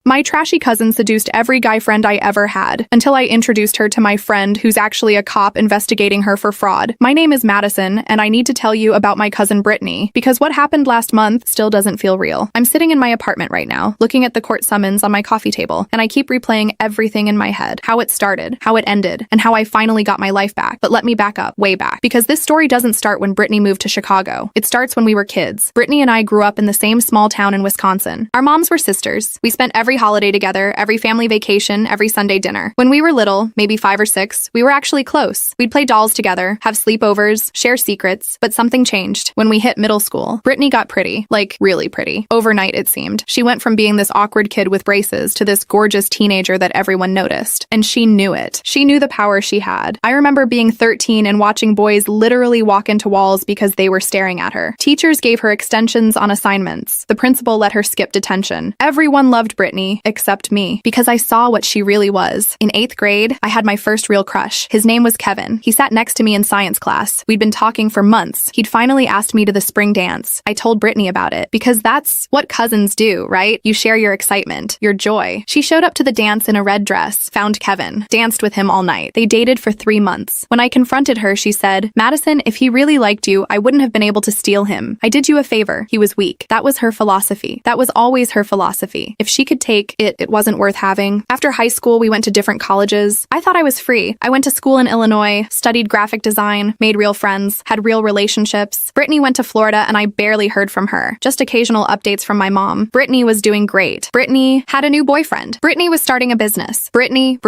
My trashy cousin seduced every guy friend I ever had, until I introduced her to my friend who's actually a cop investigating her for fraud. My name is Madison, and I need to tell you about my cousin Brittany, because what happened last month still doesn't feel real. I'm sitting in my apartment right now, looking at the court summons on my coffee table, and I keep replaying everything in my head. How it started, how it ended, and how I finally got my life back. But let me back up, way back, because this story doesn't start when Brittany moved to Chicago. It starts when we were kids. Brittany and I grew up in the same small town in Wisconsin. Our moms were sisters. We spent every holiday together, every family vacation, every Sunday dinner. When we were little, maybe 5 or 6, we were actually close. We'd play dolls together, have sleepovers, share secrets, but something changed. When we hit middle school, Brittany got pretty, like really pretty. Overnight, it seemed. She went from being this awkward kid with braces to this gorgeous teenager that everyone noticed. And she knew it. She knew the power she had. I remember being 13 and watching boys literally walk into walls because they were staring at her. Teachers gave her extensions on assignments. The principal let her skip detention. Everyone loved Brittany, except me, because I saw what she really was. In 8th grade, I had my first real crush. His name was Kevin. He sat next to me in science class. We'd been talking for months. He'd finally asked me to the spring dance. I told Brittany about it, because that's what cousins do, right? You share your excitement, your joy. She showed up to the dance in a red dress, found Kevin, danced with him all night. They dated for 3 months. When I confronted her, she said, "Madison, if he really liked you, I wouldn't have been able to steal him. I did you a favor. He was weak." That was her philosophy. That was always her philosophy. If she could take it, it wasn't worth having. After high school, we went to different colleges. I thought I was free. I went to school in Illinois, studied graphic design, made real friends, had real relationships. Brittany went to Florida and I barely heard from her. Just occasional updates from my mom. Brittany was doing great. Brittany had a new boyfriend. Brittany was starting a business. Brittany.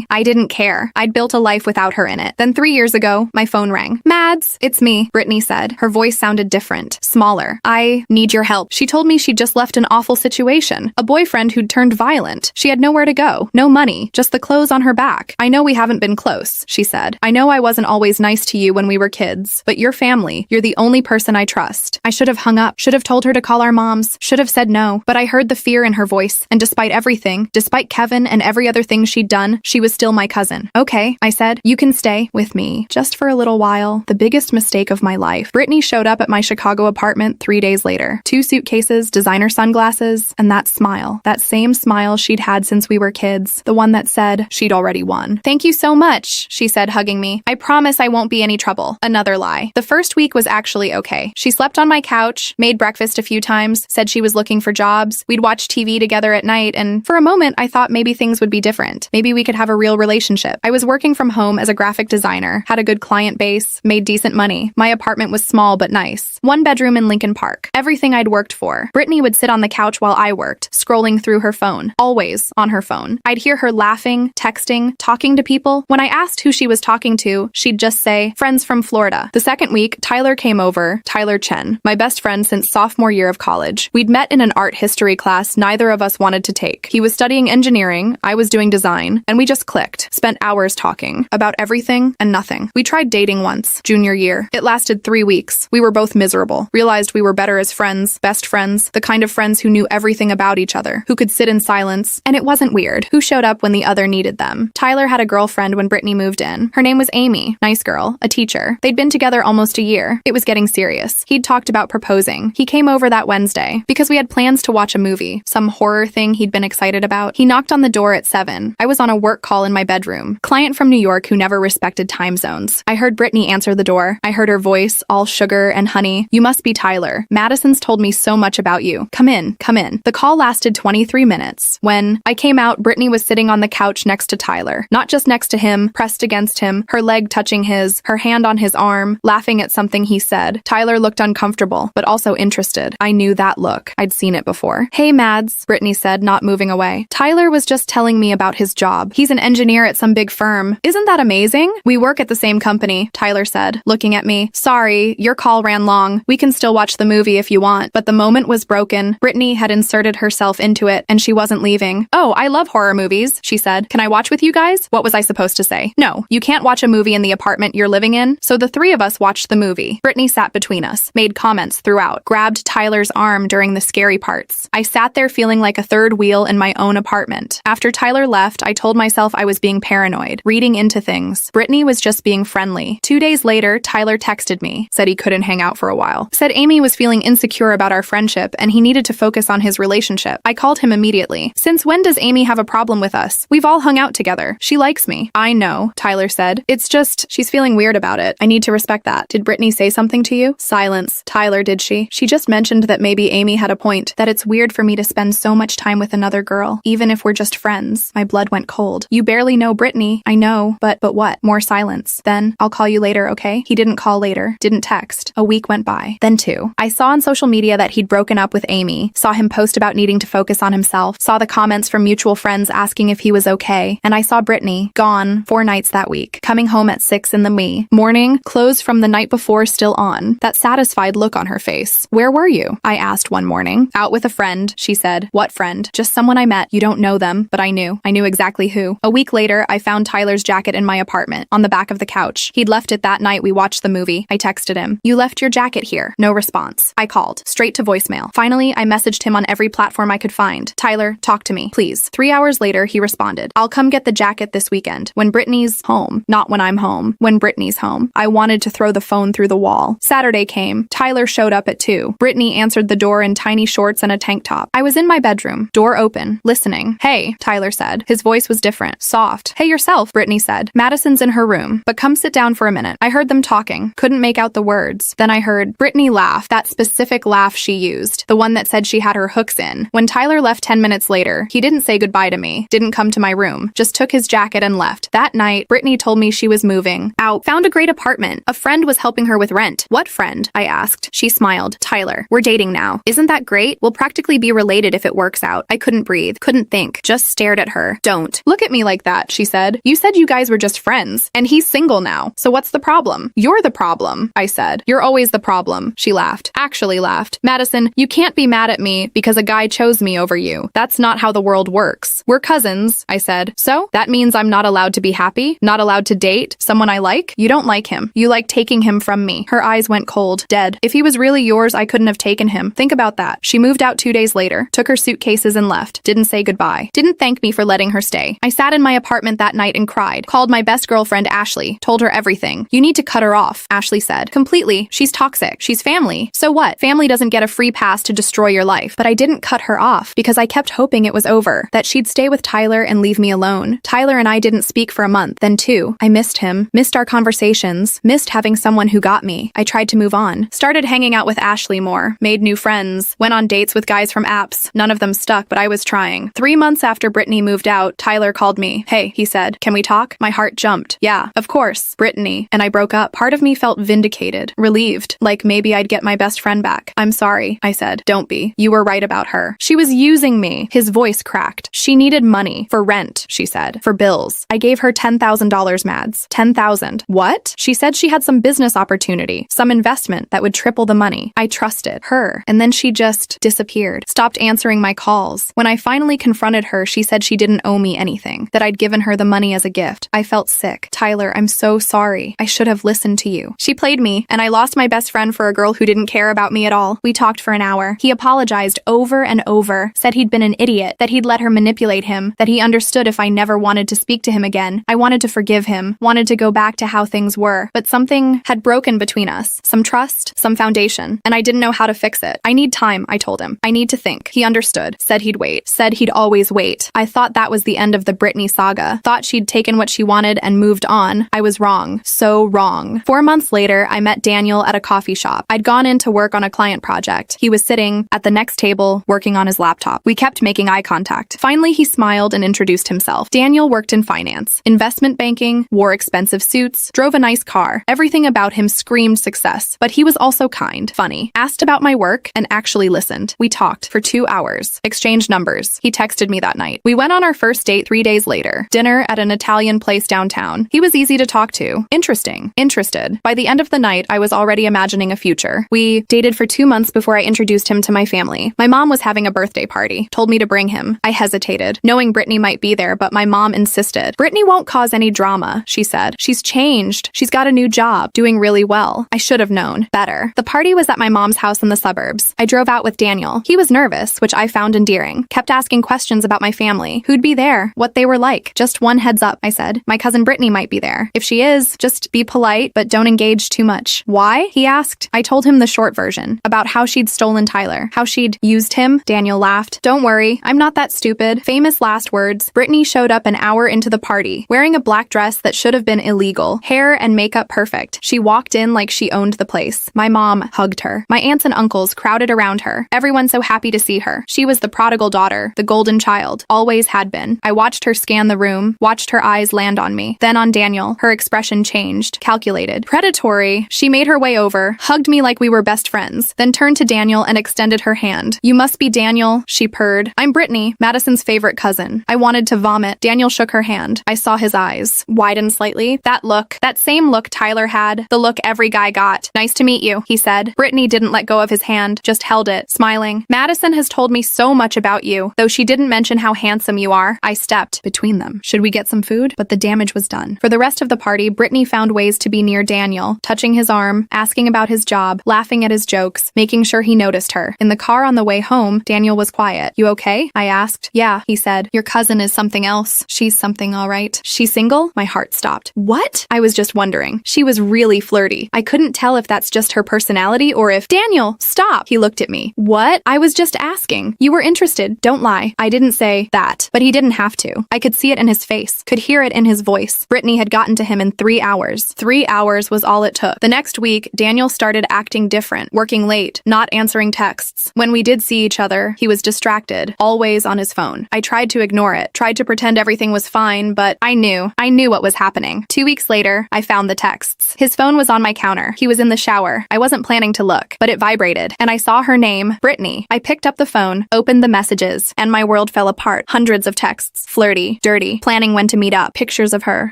I didn't care. I'd built a life without her in it. Then 3 years ago, my phone rang. "Mads, it's me," Brittany said. Her voice sounded different, smaller. "I need your help." She told me she'd just left an awful situation. A boyfriend who'd turned violent. She had nowhere to go. No money. Just the clothes on her back. "I know we haven't been close," she said. "I know I wasn't always nice to you when we were kids, but you're family. You're the only person I trust." I should have hung up. Should have told her to call our moms. Should have said no. But I heard the fear in her voice, and despite everything, despite Kevin and every other thing she'd done, she was still my cousin. "Okay," I said. "You can stay with me. Just for a little while." The biggest mistake of my life. Brittany showed up at my Chicago apartment 3 days later. 2 suitcases, designer sunglasses, and that smile. That same smile she'd had since we were kids. The one that said she'd already won. "Thank you so much," she said, hugging me. "I promise I won't be any trouble." Another lie. The first week was actually okay. She slept on my couch, made breakfast a few times, said she was looking for jobs. We'd watch TV together at night, and for a moment I thought maybe things would be different. Maybe we could have a real relationship. I was working from home as a graphic designer, had a good client base, made decent money. My apartment was small but nice. 1 bedroom in Lincoln Park. Everything I'd worked for. Brittany would sit on the couch while I worked, scrolling through her phone. Always on her phone. I'd hear her laughing, texting, talking to people. When I asked who she was talking to, she'd just say, "Friends from Florida." The second week, Tyler came over. Tyler Chen, my best friend since sophomore year of college. We'd met in an art history class neither of us wanted to take. He was studying engineering, I was doing design, and we just clicked. Spent hours talking about everything and nothing. We tried dating once, junior year. It lasted 3 weeks. We were both miserable. Realized we were better as friends, best friends, the kind of friends who knew everything about each other, who could sit in silence, and it wasn't weird. Who showed up when the other needed them? Tyler had a girlfriend when Brittany moved in. Her name was Amy. Nice girl. A teacher. They'd been together almost a year. It was getting serious. He'd talked about proposing. He came over that Wednesday because we had plans to watch a movie, some horror thing he'd been excited about. He knocked on the door at 7. I was on a work call in my bedroom. Client from New York who never respected time zones. I heard Brittany answer the door. I heard her voice, all sugar and honey. "You must be Tyler. Madison's told me so much about you. Come in, come in." The call lasted 23 minutes. When I came out, Brittany was sitting on the couch next to Tyler. Not just next to him, pressed against him, her leg touching his, her hand on his arm, laughing at something he said. Tyler looked uncomfortable, but also interested. I knew that look. I'd seen it before. "Hey, Mads," Brittany said, not moving away. "Tyler was just telling me about his job. He's an engineer at some big firm. Isn't that amazing?" "We work at the same company," Tyler said, looking at me. "Sorry, your call ran long. We can still watch the movie if you want." But the moment was broken. Brittany had inserted herself into it, and she wasn't leaving. "Oh, I love horror movies," she said. "Can I watch with you guys?" What was I supposed to say? No, you can't watch a movie in the apartment you're living in. So the 3 of us watched the movie. Brittany sat between us, made comments throughout, grabbed Tyler's arm during the scary parts. I sat there feeling like a third wheel in my own apartment. After Tyler left, I told myself I was being paranoid, reading into things. Brittany was just being friendly. 2 days later, Tyler texted me, said he couldn't hang out for a while. Said Amy was feeling insecure about our friendship and he needed to focus on his relationship. I called called him immediately. Since when does Amy have a problem with us? We've all hung out together. She likes me. I know, Tyler said. It's just, she's feeling weird about it. I need to respect that. Did Brittany say something to you? Silence. Tyler, did she? She just mentioned that maybe Amy had a point, that it's weird for me to spend so much time with another girl, even if we're just friends. My blood went cold. You barely know Brittany. I know, but what? More silence. Then, I'll call you later, okay? He didn't call later. Didn't text. A week went by. Then 2. I saw on social media that he'd broken up with Amy, saw him post about needing to focus on himself, saw the comments from mutual friends asking if he was okay, and I saw Brittany, gone, 4 nights that week, coming home at 6 in the morning, clothes from the night before still on, that satisfied look on her face. Where were you? I asked one morning. Out with a friend, she said. What friend? Just someone I met. You don't know them, but I knew. I knew exactly who. A week later, I found Tyler's jacket in my apartment, on the back of the couch. He'd left it that night we watched the movie. I texted him. You left your jacket here. No response. I called. Straight to voicemail. Finally, I messaged him on every platform I could find. Tyler, talk to me, please. 3 hours later, he responded. I'll come get the jacket this weekend, when Brittany's home. Not when I'm home. When Brittany's home. I wanted to throw the phone through the wall. Saturday came. Tyler showed up at 2. Brittany answered the door in tiny shorts and a tank top. I was in my bedroom. Door open. Listening. Hey, Tyler said. His voice was different. Soft. Hey yourself, Brittany said. Madison's in her room, but come sit down for a minute. I heard them talking. Couldn't make out the words. Then I heard Brittany laugh, that specific laugh she used, the one that said she had her hooks in. When Tyler left 10 minutes later, he didn't say goodbye to me, didn't come to my room, just took his jacket and left. That night, Brittany told me she was moving out, found a great apartment. A friend was helping her with rent. What friend? I asked. She smiled. Tyler, we're dating now. Isn't that great? We'll practically be related if it works out. I couldn't breathe, couldn't think, just stared at her. Don't look at me like that, she said. You said you guys were just friends, and he's single now. So what's the problem? You're the problem, I said. You're always the problem, she laughed. Actually laughed. Madison, you can't be mad at me because a guy chose me over you. That's not how the world works. We're cousins, I said. So that means I'm not allowed to be happy? Not allowed to date someone I like? You don't like him. You like taking him from me. Her eyes went cold. Dead. If he was really yours, I couldn't have taken him. Think about that. She moved out 2 days later, took her suitcases and left. Didn't say goodbye. Didn't thank me for letting her stay. I sat in my apartment that night and cried. Called my best girlfriend Ashley. Told her everything. You need to cut her off, Ashley said. Completely. She's toxic. She's family. So what? Family doesn't get a free pass to destroy your life. But I didn't cut her off because I kept hoping it was over. That she'd stay with Tyler and leave me alone. Tyler and I didn't speak for a month. Then 2. I missed him. Missed our conversations. Missed having someone who got me. I tried to move on. Started hanging out with Ashley more. Made new friends. Went on dates with guys from apps. None of them stuck, but I was trying. 3 months after Brittany moved out, Tyler called me. Hey, he said, can we talk? My heart jumped. Yeah, of course. Brittany. And I broke up. Part of me felt vindicated. Relieved. Like maybe I'd get my best friend back. I'm sorry, I said. Don't be. You were right about her. She was using me. His voice cracked. She needed money. For rent, she said. For bills. I gave her $10,000, Mads. $10,000. What? She said she had some business opportunity. Some investment that would triple the money. I trusted her. And then she just disappeared. Stopped answering my calls. When I finally confronted her, she said she didn't owe me anything. That I'd given her the money as a gift. I felt sick. Tyler, I'm so sorry. I should have listened to you. She played me, and I lost my best friend for a girl who didn't care about me at all. We talked for an hour. He apologized over and over. Said he'd been an idiot. That he'd let her manipulate him. That he understood if I never wanted to speak to him again. I wanted to forgive him. Wanted to go back to how things were. But something had broken between us. Some trust, some foundation. And I didn't know how to fix it. I need time, I told him. I need to think. He understood. Said he'd wait. Said he'd always wait. I thought that was the end of the Brittany saga. Thought she'd taken what she wanted and moved on. I was wrong. So wrong. 4 months later, I met Daniel at a coffee shop. I'd gone in to work on a client project. He was sitting at the next table, working on his laptop. We kept making eye contact. Finally, he smiled and introduced himself. Daniel worked in finance, investment banking, wore expensive suits, drove a nice car. Everything about him screamed success, but he was also kind, funny, asked about my work, and actually listened. We talked for 2 hours, exchanged numbers. He texted me that night. We went on our first date 3 days later. Dinner at an Italian place downtown. He was easy to talk to. Interesting. Interested. By the end of the night, I was already imagining a future. We dated for 2 months before I introduced him to my family. My mom was having a birthday party. Told me to bring him. I hesitated. devastated, knowing Brittany might be there, but my mom insisted. Brittany won't cause any drama, she said. She's changed. She's got a new job, doing really well. I should have known better. The party was at my mom's house in the suburbs. I drove out with Daniel. He was nervous, which I found endearing. Kept asking questions about my family, who'd be there, what they were like. Just one heads up, I said. My cousin Brittany might be there. If she is, just be polite, but don't engage too much. Why? He asked. I told him the short version, about how she'd stolen Tyler, how she'd used him. Daniel laughed. Don't worry, I'm not that stupid. Famous last words. Brittany showed up an hour into the party, wearing a black dress that should have been illegal, hair and makeup perfect. She walked in like she owned the place. My mom hugged her. My aunts and uncles crowded around her, everyone so happy to see her. She was the prodigal daughter, the golden child, always had been. I watched her scan the room, watched her eyes land on me, then on Daniel. Her expression changed, calculated, predatory. She made her way over, hugged me like we were best friends, then turned to Daniel and extended her hand. You must be Daniel, she purred. I'm Brittany, Madison's favorite cousin. I wanted to vomit. Daniel shook her hand. I saw his eyes widen slightly. That look, that same look Tyler had, the look every guy got. Nice to meet you, he said. Brittany didn't let go of his hand, just held it, smiling. Madison has told me so much about you, though she didn't mention how handsome you are. I stepped between them. Should we get some food? But the damage was done. For the rest of the party, Brittany found ways to be near Daniel, touching his arm, asking about his job, laughing at his jokes, making sure he noticed her. In the car on the way home, Daniel was quiet. You okay? I asked. Yeah, he said. Your cousin is something else. She's something all right. She's single? My heart stopped. What? I was just wondering. She was really flirty. I couldn't tell if that's just her personality or if— Daniel, stop! He looked at me. What? I was just asking. You were interested. Don't lie. I didn't say that, but he didn't have to. I could see it in his face, could hear it in his voice. Brittany had gotten to him in 3 hours. 3 hours was all it took. The next week, Daniel started acting different, working late, not answering texts. When we did see each other, he was distracted, always on his phone. I tried to ignore it, tried to pretend everything was fine, but I knew what was happening. 2 weeks later, I found the texts. His phone was on my counter. He was in the shower. I wasn't planning to look, but it vibrated, and I saw her name, Brittany. I picked up the phone, opened the messages, and my world fell apart. Hundreds of texts, flirty, dirty, planning when to meet up, pictures of her,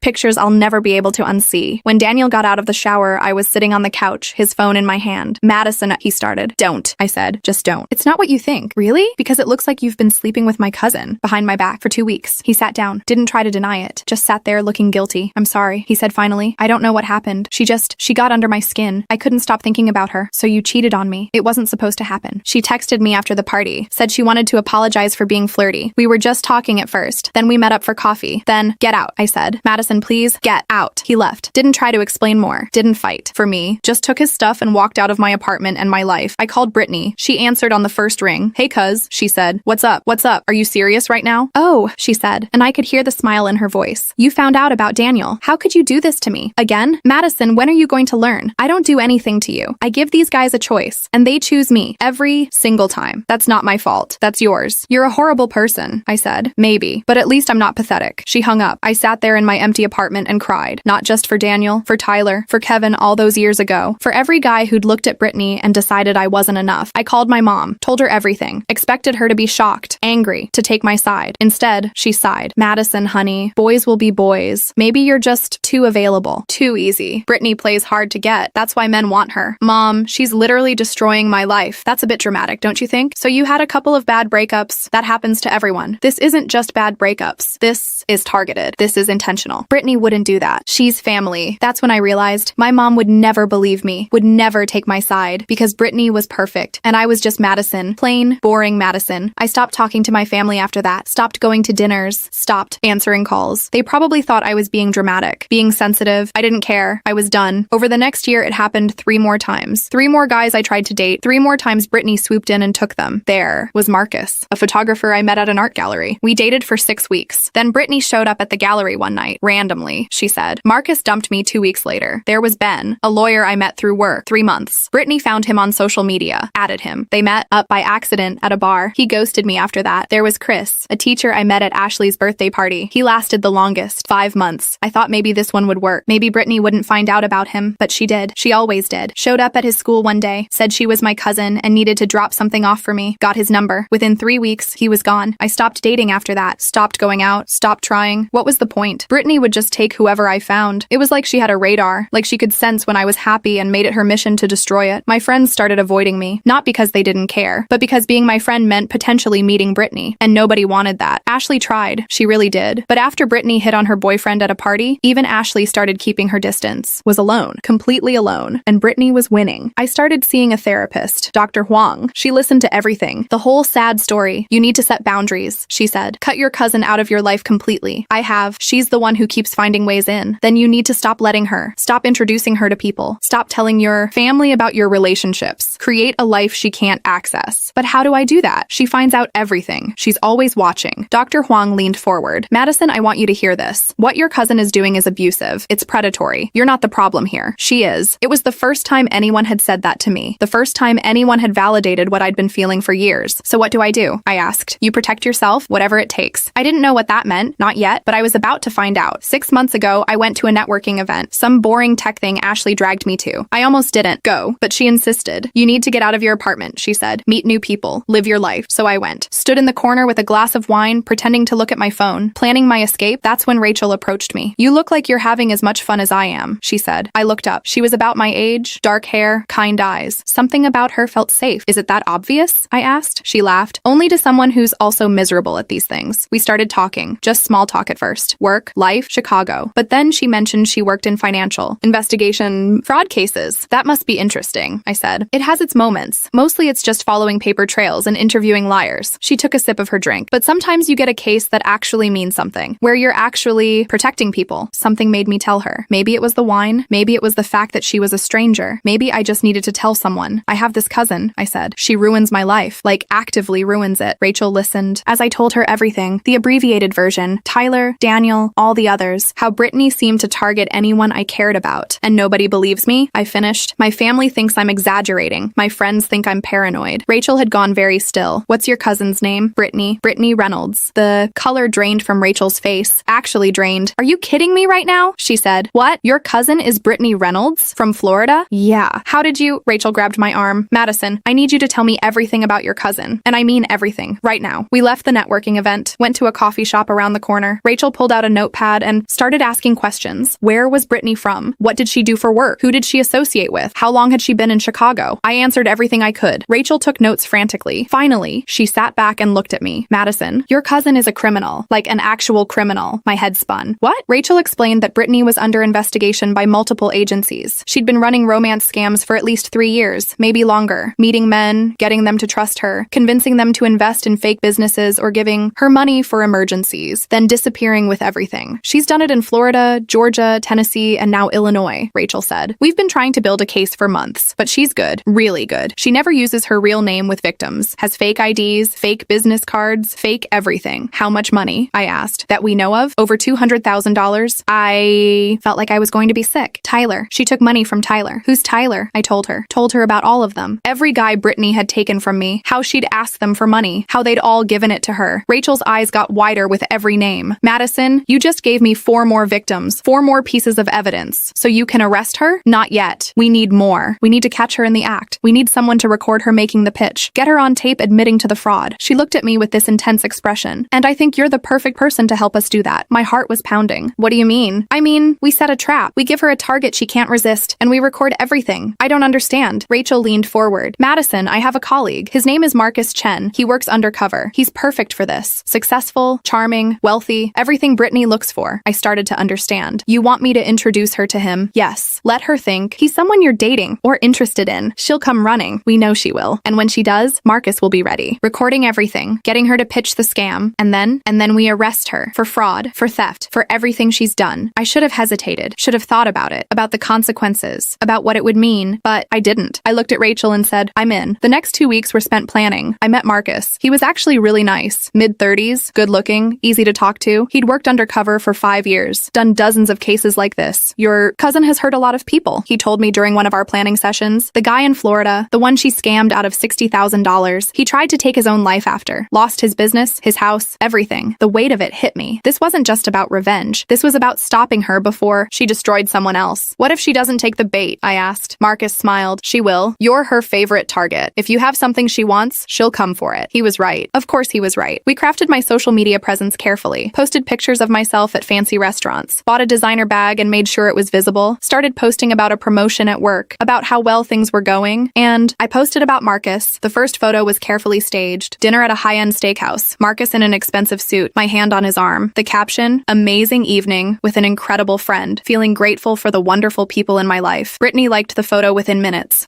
pictures I'll never be able to unsee. When Daniel got out of the shower, I was sitting on the couch, his phone in my hand. Madison, he started. Don't, I said. Just don't. It's not what you think. Really? Because it looks like you've been sleeping with my cousin behind my back for 2 weeks. He sat down, didn't try to deny it, just sat there looking guilty. I'm sorry, he said finally. I don't know what happened. She got under my skin. I couldn't stop thinking about her. So you cheated on me. It wasn't supposed to happen. She texted me after the party, said she wanted to apologize for being flirty. We were just talking at first. Then we met up for coffee. Then, get out, I said. Madison, please, get out. He left. Didn't try to explain more. Didn't fight. For me, just took his stuff and walked out of my apartment and my life. I called Brittany. She answered on the first ring. Hey, cuz, she said. What's up? What's up? Are you serious right now? Oh, she said, and I could hear the smile in her voice. You found out about Daniel. How could you do this to me? Again? Madison, when are you going to learn? I don't do anything to you. I give these guys a choice, and they choose me every single time. That's not my fault. That's yours. You're a horrible person, I said. Maybe, but at least I'm not pathetic. She hung up. I sat there in my empty apartment and cried. Not just for Daniel, for Tyler, for Kevin all those years ago, for every guy who'd looked at Brittany and decided I wasn't enough. I called my mom, told her everything, expected her to be shocked, angry, to take my side. Instead, she sighed. Madison, honey, boys will be boys. Maybe you're just too available, too easy. Brittany plays hard to get. That's why men want her. Mom, she's literally destroying my life. That's a bit dramatic, don't you think? So you had a couple of bad breakups. That happens to everyone. This isn't just bad breakups. This is targeted. This is intentional. Brittany wouldn't do that. She's family. That's when I realized my mom would never believe me, would never take my side, because Brittany was perfect, and I was just Madison. Plain, boring Madison. I stopped talking to my family after that, stopped going to dinners, stopped answering calls. They probably thought I was being dramatic, being sensitive. I didn't care. I was done. Over the next year, it happened 3 more times. 3 more guys I tried to date. 3 more times Brittany swooped in and took them. There was Marcus, a photographer I met at an art gallery. We dated for 6 weeks. Then Brittany showed up at the gallery one night, randomly, she said. Marcus dumped me 2 weeks later. There was Ben, a lawyer I met through work, 3 months. Brittany found him on social media, added him. They met up by accident at a bar. He ghosted me after that. There was Chris, a teacher I met at Ashley's birthday party. He lasted the longest, 5 months. I thought maybe this one would work. Maybe Brittany wouldn't find out about him, but she did. She always did. Showed up at his school one day, said she was my cousin and needed to drop something off for me. Got his number. Within 3 weeks, he was gone. I stopped dating after that. Stopped going out. Stopped trying. What was the point? Brittany would just take whoever I found. It was like she had a radar, like she could sense when I was happy and made it her mission to destroy it. My friends started avoiding me, not because they didn't care, but because being my friend meant potentially meeting Brittany, and nobody Nobody wanted that. Ashley tried. She really did. But after Brittany hit on her boyfriend at a party, even Ashley started keeping her distance. Was alone. Completely alone. And Brittany was winning. I started seeing a therapist, Dr. Huang. She listened to everything. The whole sad story. You need to set boundaries, she said. Cut your cousin out of your life completely. I have. She's the one who keeps finding ways in. Then you need to stop letting her. Stop introducing her to people. Stop telling your family about your relationships. Create a life she can't access. But how do I do that? She finds out everything. She's always watching. Dr. Huang leaned forward. Madison, I want you to hear this. What your cousin is doing is abusive. It's predatory. You're not the problem here. She is. It was the first time anyone had said that to me. The first time anyone had validated what I'd been feeling for years. So what do? I asked. You protect yourself, whatever it takes. I didn't know what that meant. Not yet, but I was about to find out. 6 months ago, I went to a networking event. Some boring tech thing Ashley dragged me to. I almost didn't go, but she insisted. You need to get out of your apartment, she said. Meet new people. Live your life. So I went. Stood in the corner with a glass of wine, pretending to look at my phone. Planning my escape. That's when Rachel approached me. You look like you're having as much fun as I am, she said. I looked up. She was about my age, dark hair, kind eyes. Something about her felt safe. Is it that obvious? I asked. She laughed. Only to someone who's also miserable at these things. We started talking. Just small talk at first. Work, life, Chicago. But then she mentioned she worked in financial investigation fraud cases. That must be interesting, I said. It has its moments. Mostly it's just following paper trails and interviewing liars. She took a sip of her drink. But sometimes you get a case that actually means something, where you're actually protecting people. Something made me tell her. Maybe it was the wine. Maybe it was the fact that she was a stranger. Maybe I just needed to tell someone. I have this cousin, I said. She ruins my life. Like, actively ruins it. Rachel listened. As I told her everything, the abbreviated version, Tyler, Daniel, all the others, how Brittany seemed to target anyone I cared about. And nobody believes me, I finished. My family thinks I'm exaggerating. My friends think I'm paranoid. Rachel had gone very still. What's your cousin's name? Brittany. Brittany Reynolds. The color drained from Rachel's face. Actually drained. Are you kidding me right now? She said. What? Your cousin is Brittany Reynolds? From Florida? Yeah. How did you? Rachel grabbed my arm. Madison, I need you to tell me everything about your cousin. And I mean everything. Right now. We left the networking event, went to a coffee shop around the corner. Rachel pulled out a notepad and started asking questions. Where was Brittany from? What did she do for work? Who did she associate with? How long had she been in Chicago? I answered everything I could. Rachel took notes frantically. Finally, she sat back and looked at me. Madison, your cousin is a criminal. Like an actual criminal. My head spun. What? Rachel explained that Brittany was under investigation by multiple agencies. She'd been running romance scams for at least 3 years, maybe longer. Meeting men, getting them to trust her, convincing them to invest in fake businesses or giving her money for emergencies, then disappearing with everything. She's done it in Florida, Georgia, Tennessee, and now Illinois, Rachel said. We've been trying to build a case for months, but she's good, really good. She never uses her real name with victims, has fake IDs, fake business cards, fake everything. How much money? I asked. That we know of? Over $200,000. I felt like I was going to be sick. Tyler. She took money from Tyler. Who's Tyler? I told her. Told her about all of them. Every guy Brittany had taken from me. How she'd asked them for money. How they'd all given it to her. Rachel's eyes got wider with every name. Madison, you just gave me 4 more victims. 4 more pieces of evidence. So you can arrest her? Not yet. We need more. We need to catch her in the act. We need someone to record her making the pitch. Get her on tape admitting to the fraud. She looked at me with this intense expression. And I think you're the perfect person to help us do that. My heart was pounding. What do you mean? I mean, we set a trap. We give her a target she can't resist. And we record everything. I don't understand. Rachel leaned forward. Madison, I have a colleague. His name is Marcus Chen. He works undercover. He's perfect for this. Successful, charming, wealthy, everything Brittany looks for. I started to understand. You want me to introduce her to him? Yes. Let her think he's someone you're dating or interested in. She'll come running. We know she will. And when she does, Marcus will be ready. Recording everything, getting her to pitch the scam, and then we arrest her for fraud, for theft, for everything she's done. I should have hesitated, should have thought about it, about the consequences, about what it would mean, but I didn't. I looked at Rachel and said, I'm in. The next 2 weeks were spent planning. I met Marcus. He was actually really nice. Mid-30s, good-looking, easy to talk to. He'd worked undercover for 5 years, done dozens of cases like this. Your cousin has hurt a lot of people, he told me during one of our planning sessions. The guy in Florida, the one she scammed out of $60,000, he tried to take his own life after. Lost his business, his house, everything. The weight of it hit me. This wasn't just about revenge. This was about stopping her before she destroyed someone else. What if she doesn't take the bait? I asked. Marcus smiled. She will. You're her favorite target. If you have something she wants, she'll come for it. He was right. Of course he was right. We crafted my social media presence carefully. Posted pictures of myself at fancy restaurants. Bought a designer bag and made sure it was visible. Started posting about a promotion at work. About how well things were going. And I posted about Marcus. The first photo was carefully staged. Dinner at a high-end steakhouse. house. Marcus in an expensive suit, my hand on his arm. The caption, amazing evening with an incredible friend, feeling grateful for the wonderful people in my life. Brittany liked the photo within minutes.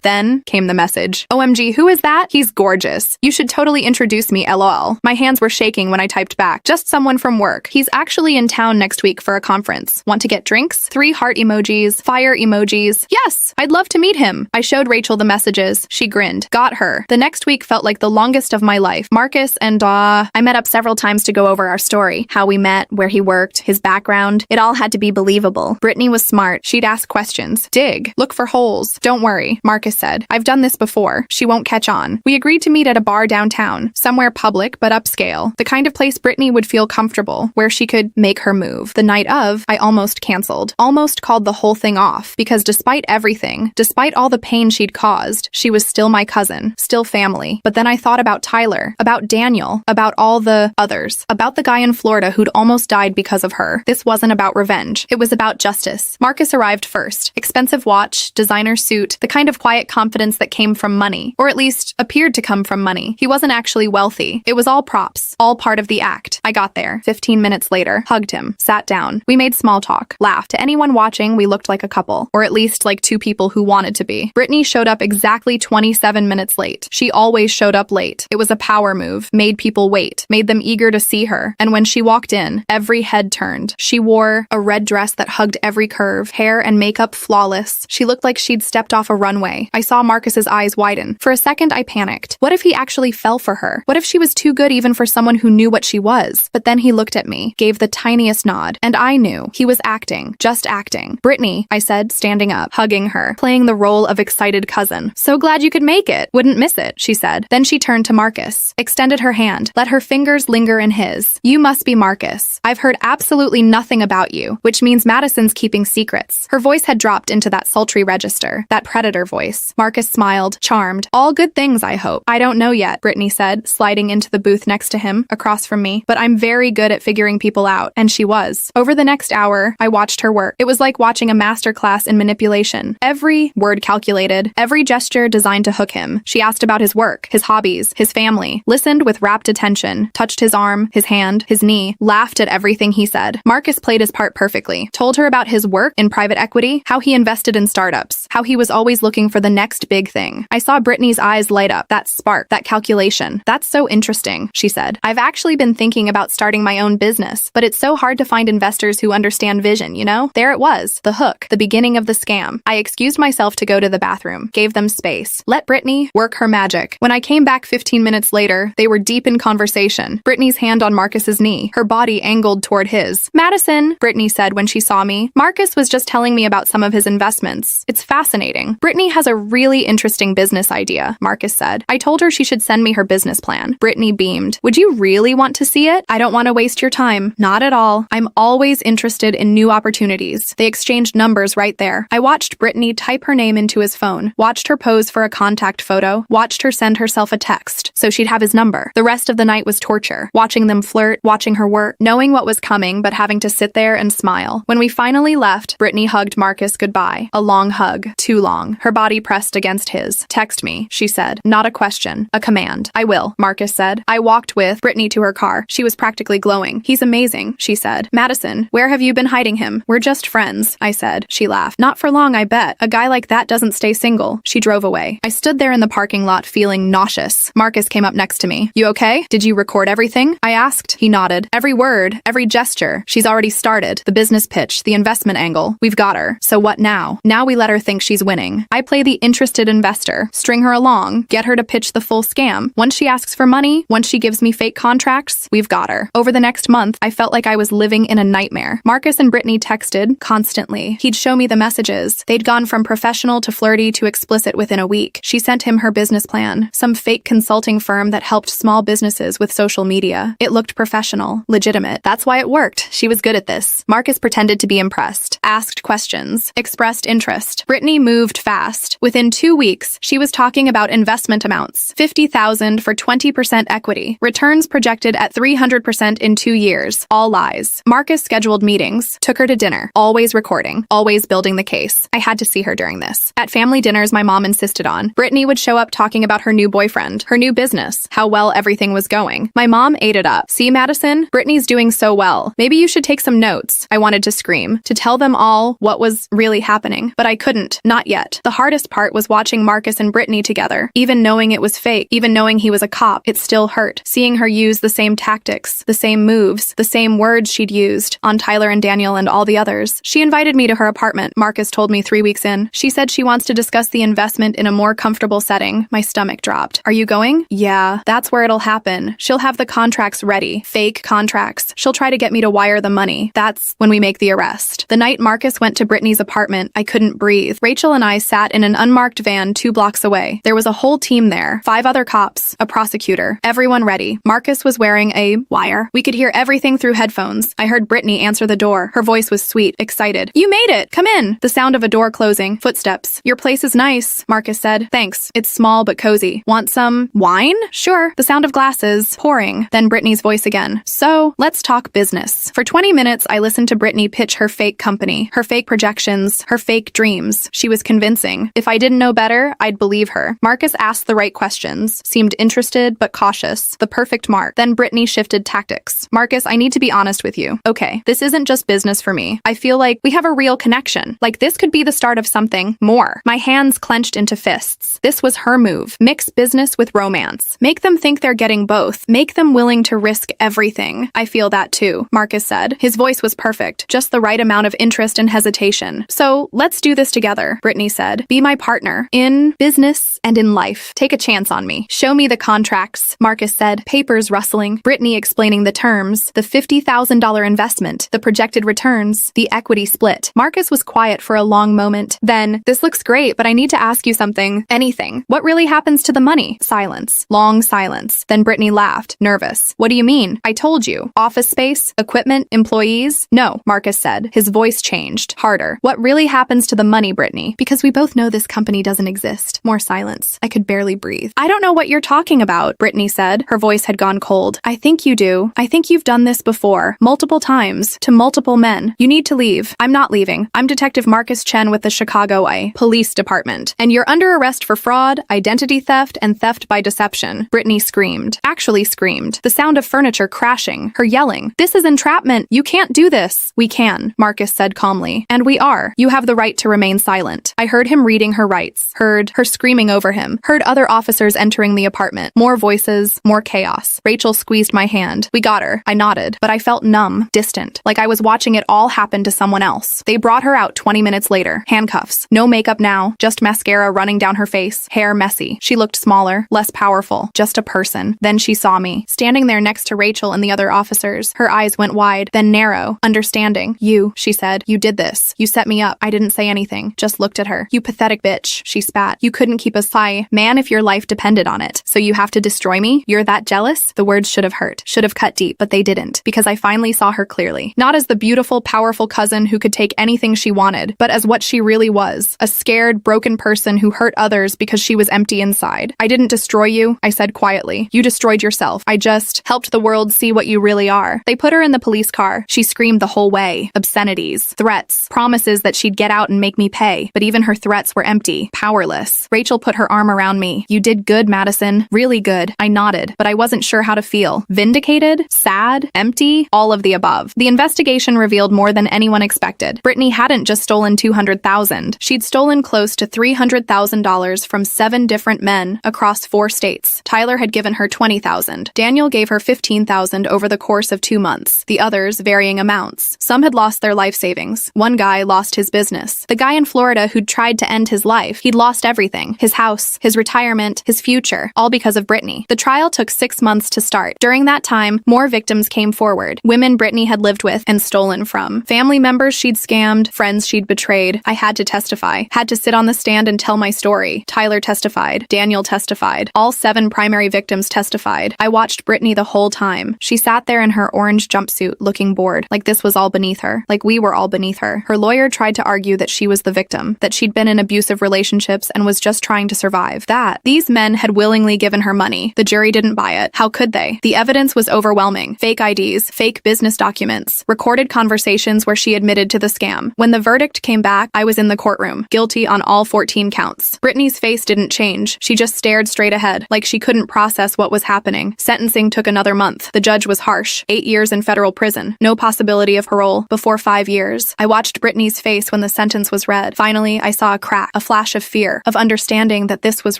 Then came the message. OMG, who is that? He's gorgeous. You should totally introduce me, LOL. My hands were shaking when I typed back. Just someone from work. He's actually in town next week for a conference. Want to get drinks? 3 heart emojis, fire emojis. Yes, I'd love to meet him. I showed Rachel the messages. She grinned. Got her. The next week felt like the longest of my life. Marcus and I met up several times to go over our story. How we met, where he worked, his background. It all had to be believable. Brittany was smart. She'd ask questions. Dig. Look for holes. Don't worry, Marcus said. I've done this before. She won't catch on. We agreed to meet at a bar downtown. Somewhere public, but upscale. The kind of place Brittany would feel comfortable, where she could make her move. The night of, I almost canceled. Almost called the whole thing off, because despite everything, despite all the pain she'd caused, she was still my cousin, still family. But then I thought about Tyler, about Daniel, about all the others, about the guy in Florida who'd almost died because of her. This wasn't about revenge. It was about justice. Marcus arrived first. Expensive watch, designer suit, the kind of quiet confidence that came from money, or at least appeared to come from money. He wasn't actually wealthy. It was all props, all part of the act. I got there. 15 minutes later, hugged him, sat down. We made small talk, laughed. To anyone watching, we looked like a couple, or at least like 2 people who wanted to be. Brittany showed up exactly 27 minutes late. She always showed up late. It was a power move, made people wait, made them eager to see her. And when she walked in, every head turned. She wore a red dress that hugged every curve, hair and makeup flawless. She looked like she'd stepped off a runway. I saw Marcus's eyes widen. For a second, I panicked. What if he actually fell for her? What if she was too good even for someone who knew what she was? But then he looked at me, gave the tiniest nod, and I knew he was acting, just acting. Brittany, I said, standing up, hugging her, playing the role of excited cousin. So glad you could make it. Wouldn't miss it, she said. Then she turned to Marcus, extended her hand, let her fingers linger in his. You must be Marcus. I've heard absolutely nothing about you, which means Madison's keeping secrets. Her voice had dropped into that sultry register, that predator voice. Marcus smiled, charmed. All good things, I hope. I don't know yet, Brittany said, sliding into the booth next to him, across from me, but I'm very good at figuring people out, and she was. Over the next hour, I watched her work. It was like watching a masterclass in manipulation. Every word calculated, every gesture designed to hook him. She asked about his work, his hobbies, his family, listened with rapt attention, touched his arm, his hand, his knee, laughed at everything he said. Marcus played his part perfectly. Told her about his work in private equity, how he invested in startups, how he was always looking for the next big thing. I saw Brittany's eyes light up, that spark, that calculation. That's so interesting, she said. I've actually been thinking about starting my own business, but it's so hard to find investors who understand vision, you know? There it was, the hook, the beginning of the scam. I excused myself to go to the bathroom, gave them space. Let Brittany work her magic. When I came back 15 minutes later, they were deep in conversation. Brittany's hand on Marcus's knee, her body angled toward his. Madison, Brittany said when she saw me. Marcus was just telling me about some of his investments. It's fascinating. Brittany has a really interesting business idea, Marcus said. I told her she should send me her business plan. Brittany beamed. Would you really want to see it? I don't want to waste your time. Not at all. I'm always interested in new opportunities. They exchanged numbers right there. I watched Brittany type her name into his phone, watched her pose for a contact photo, watched her send herself a text so she'd have his number. The rest of the night was torture. Watching them flirt, watching her work, knowing what was coming but having to sit there and smile. When we finally left, Brittany hugged Marcus goodbye. A long hug. Too long. Her body pressed against his. Text me, she said. Not a question. A command. I will, Marcus said. I walked with Brittany to her car. She was practically glowing. He's amazing, she said. Madison, where have you been hiding him? We're just friends, I said. She laughed. Not for long, I bet. A guy like that doesn't stay single. She drove away. I stood there in the parking lot feeling nauseous. Marcus came up next to me. You okay? Did you record everything? I asked. He nodded. Every word, every gesture. She's already started. The business pitch, the investment angle. We've got her. So what now? Now we let her think she's winning. I play the interested investor, string her along, get her to pitch the full scam. Once she asks for money, once she gives me fake contracts, we've got her. Over the next month, I felt like I was living in a nightmare. Marcus and Brittany texted constantly. He'd show me the messages. They'd gone from professional to flirty to explicit within a week. She sent him her business plan, some fake consulting firm that helped small businesses with social media. It looked professional, legitimate. That's why it worked. She was good at this. Marcus pretended to be impressed, asked questions, expressed interest. Brittany moved fast. Within 2 weeks, she was talking about investment amounts. $50,000 for 20% equity. Returns projected at 300% in 2 years. All lies. Marcus scheduled meetings, took her to dinner, always recording, always building the case. I had to see her during this. At family dinners my mom insisted on, Brittany would show up talking about her new boyfriend, her new business, how well everything was going. My mom ate it up. See, Madison? Brittany's doing so well. Maybe you should take some notes. I wanted to scream, to tell them all what was really happening, but I couldn't. Not yet. The hardest part was watching Marcus and Brittany together. Even knowing it was fake, even knowing he was a cop, it still hurt. Seeing her use the same tactics, the same moves, the same words she'd used on Tyler and Daniel and all the others. She invited me to her apartment, Marcus told me 3 weeks in. She said she wants to discuss the investment in a more comfortable setting. My stomach dropped. Are you going? Yeah, that's where it'll happen. She'll have the contracts ready. Fake contracts. She'll try to get me to wire the money. That's when we make the arrest. The night Marcus went to Brittany's apartment, I couldn't breathe. Rachel and I sat in an unmarked van 2 blocks away. There was a whole team there. 5 other cops, a prosecutor, everyone ready. Marcus was wearing a wire. We could hear everything through headphones. I heard Brittany answer the door. Her voice was sweet, excited. You made it! Come in! The sound of a door closing. Footsteps. Your place is nice, Marcus said. Thanks. It's small but cozy. Want some wine? Sure. The sound of glasses. Pouring. Then Brittany's voice again. So, let's talk business. For 20 minutes, I listened to Brittany pitch her fake company, her fake projections, her fake dreams. She was convincing. If I didn't know better, I'd believe her. Marcus asked the right questions, seemed interested but cautious. The perfect mark. Then Brittany shifted tactics. Marcus, I need to be honest with you. Okay, this isn't just business for me. I feel like we have a real connection. Like this could be the start of something more. My hands clenched into fists. This was her move. Mix business with romance. Make them think they're getting both. Make them willing to risk everything. I feel that too, Marcus said. His voice was perfect. Just the right amount of interest and hesitation. So, let's do this together, Brittany said. Be my partner. In business and in life. Take a chance on me. Show me the contracts, Marcus said. Papers rustling. Brittany explaining the terms. The $50,000 investment. The projected returns. The equity split. Marcus was quiet for a long moment. Then, this looks great, but I need to ask you something. Anything. What really happens to the money? Silence. Long silence. Then Brittany laughed, nervous. What do you mean? I told you. Office space? Equipment? Employees? No, Marcus said. His voice changed. Harder. What really happens to the money, Brittany? Because we both know this company doesn't exist. More silence. I could barely breathe. I don't know what you're talking about, Brittany said. Her voice had gone cold. I think you do. I think you've done this before. Multiple times. To multiple men. You need to leave. I'm not leaving. I'm Detective Marcus Chen with the Chicago Police Department. And you're under arrest for fraud, identity theft, and theft by deception. Brittany screamed. Actually screamed. The sound of furniture crashing. Her yelling. This is entrapment. You can't do this. We can, Marcus said calmly. And we are. You have the right to remain silent. I heard him reading her rights. Heard her screaming over him. Heard other officers entering the apartment. More voices. More chaos. Rachel squeezed my hand. We got her. I nodded. But I felt numb. Distant. Like I was watching it all happen to someone else. They brought her out 20 minutes later. Handcuffs. No makeup now. Just mascara running down her face. Hair messy. She looked smaller. Less powerful. Just a person. Then she saw me. Standing there next to Rachel and the other officers. Her eyes went wide. Then narrow. Understanding. You, she said. You did this. You set me up. I didn't say anything. Just looked at her. You pathetic bitch. She spat. You couldn't keep a sigh. Man, if your life depended on it. So you have to destroy me? You're that jealous? The words should have hurt. Should have cut deep, but they didn't. Because I finally saw her clearly. Not as the beautiful, powerful cousin who could take anything she wanted, but as what she really was. A scared, broken person who hurt others because she was empty inside. I didn't destroy you, I said quietly. You destroyed yourself. I just helped the world see what you really are. They put her in the police car. She screamed the whole way. Obscenities, threats, promises that she'd get out and make me pay. But even her threats were empty, powerless. Rachel put her arm around me. You did good, Madison. Really good. I nodded, but I wasn't sure how to feel. Vindicated? Sad? Empty? All of the above. The investigation revealed more than anyone expected. Brittany hadn't just stolen $200,000. She'd stolen close to $300,000 from 7 different men across 4 states. Tyler had given her $20,000. Daniel gave her $15,000 over the course of 2 months. The others varying amounts. Some had lost their life savings. One guy lost his business. The guy in Florida who'd tried to end his life, he'd lost everything. His house, his retirement, his future, all because of Brittany. The trial took 6 months to start. During that time, more victims came forward. Women Brittany had lived with and stolen from. Family members she'd scammed, friends she'd betrayed. I had to testify. Had to sit on the stand and tell my story. Tyler testified. Daniel testified. All 7 primary victims testified. I watched Brittany the whole time. She sat there in her orange jumpsuit, looking bored, like this was all beneath her, like we were all beneath her. Her lawyer tried to argue that she was the victim, that she'd been in abusive relationships and was just trying to survive. That these men had willingly given her money. The jury didn't buy it. How could they? The evidence was overwhelming. Fake IDs, fake business documents, recorded conversations where she admitted to the scam. When the verdict came back, I was in the courtroom, guilty on all 14 counts. Brittany's face didn't change. She just stared straight ahead, like she couldn't process process what was happening. Sentencing took another month. The judge was harsh. 8 years in federal prison. No possibility of parole before 5 years. I watched Brittany's face when the sentence was read. Finally, I saw a crack, a flash of fear, of understanding that this was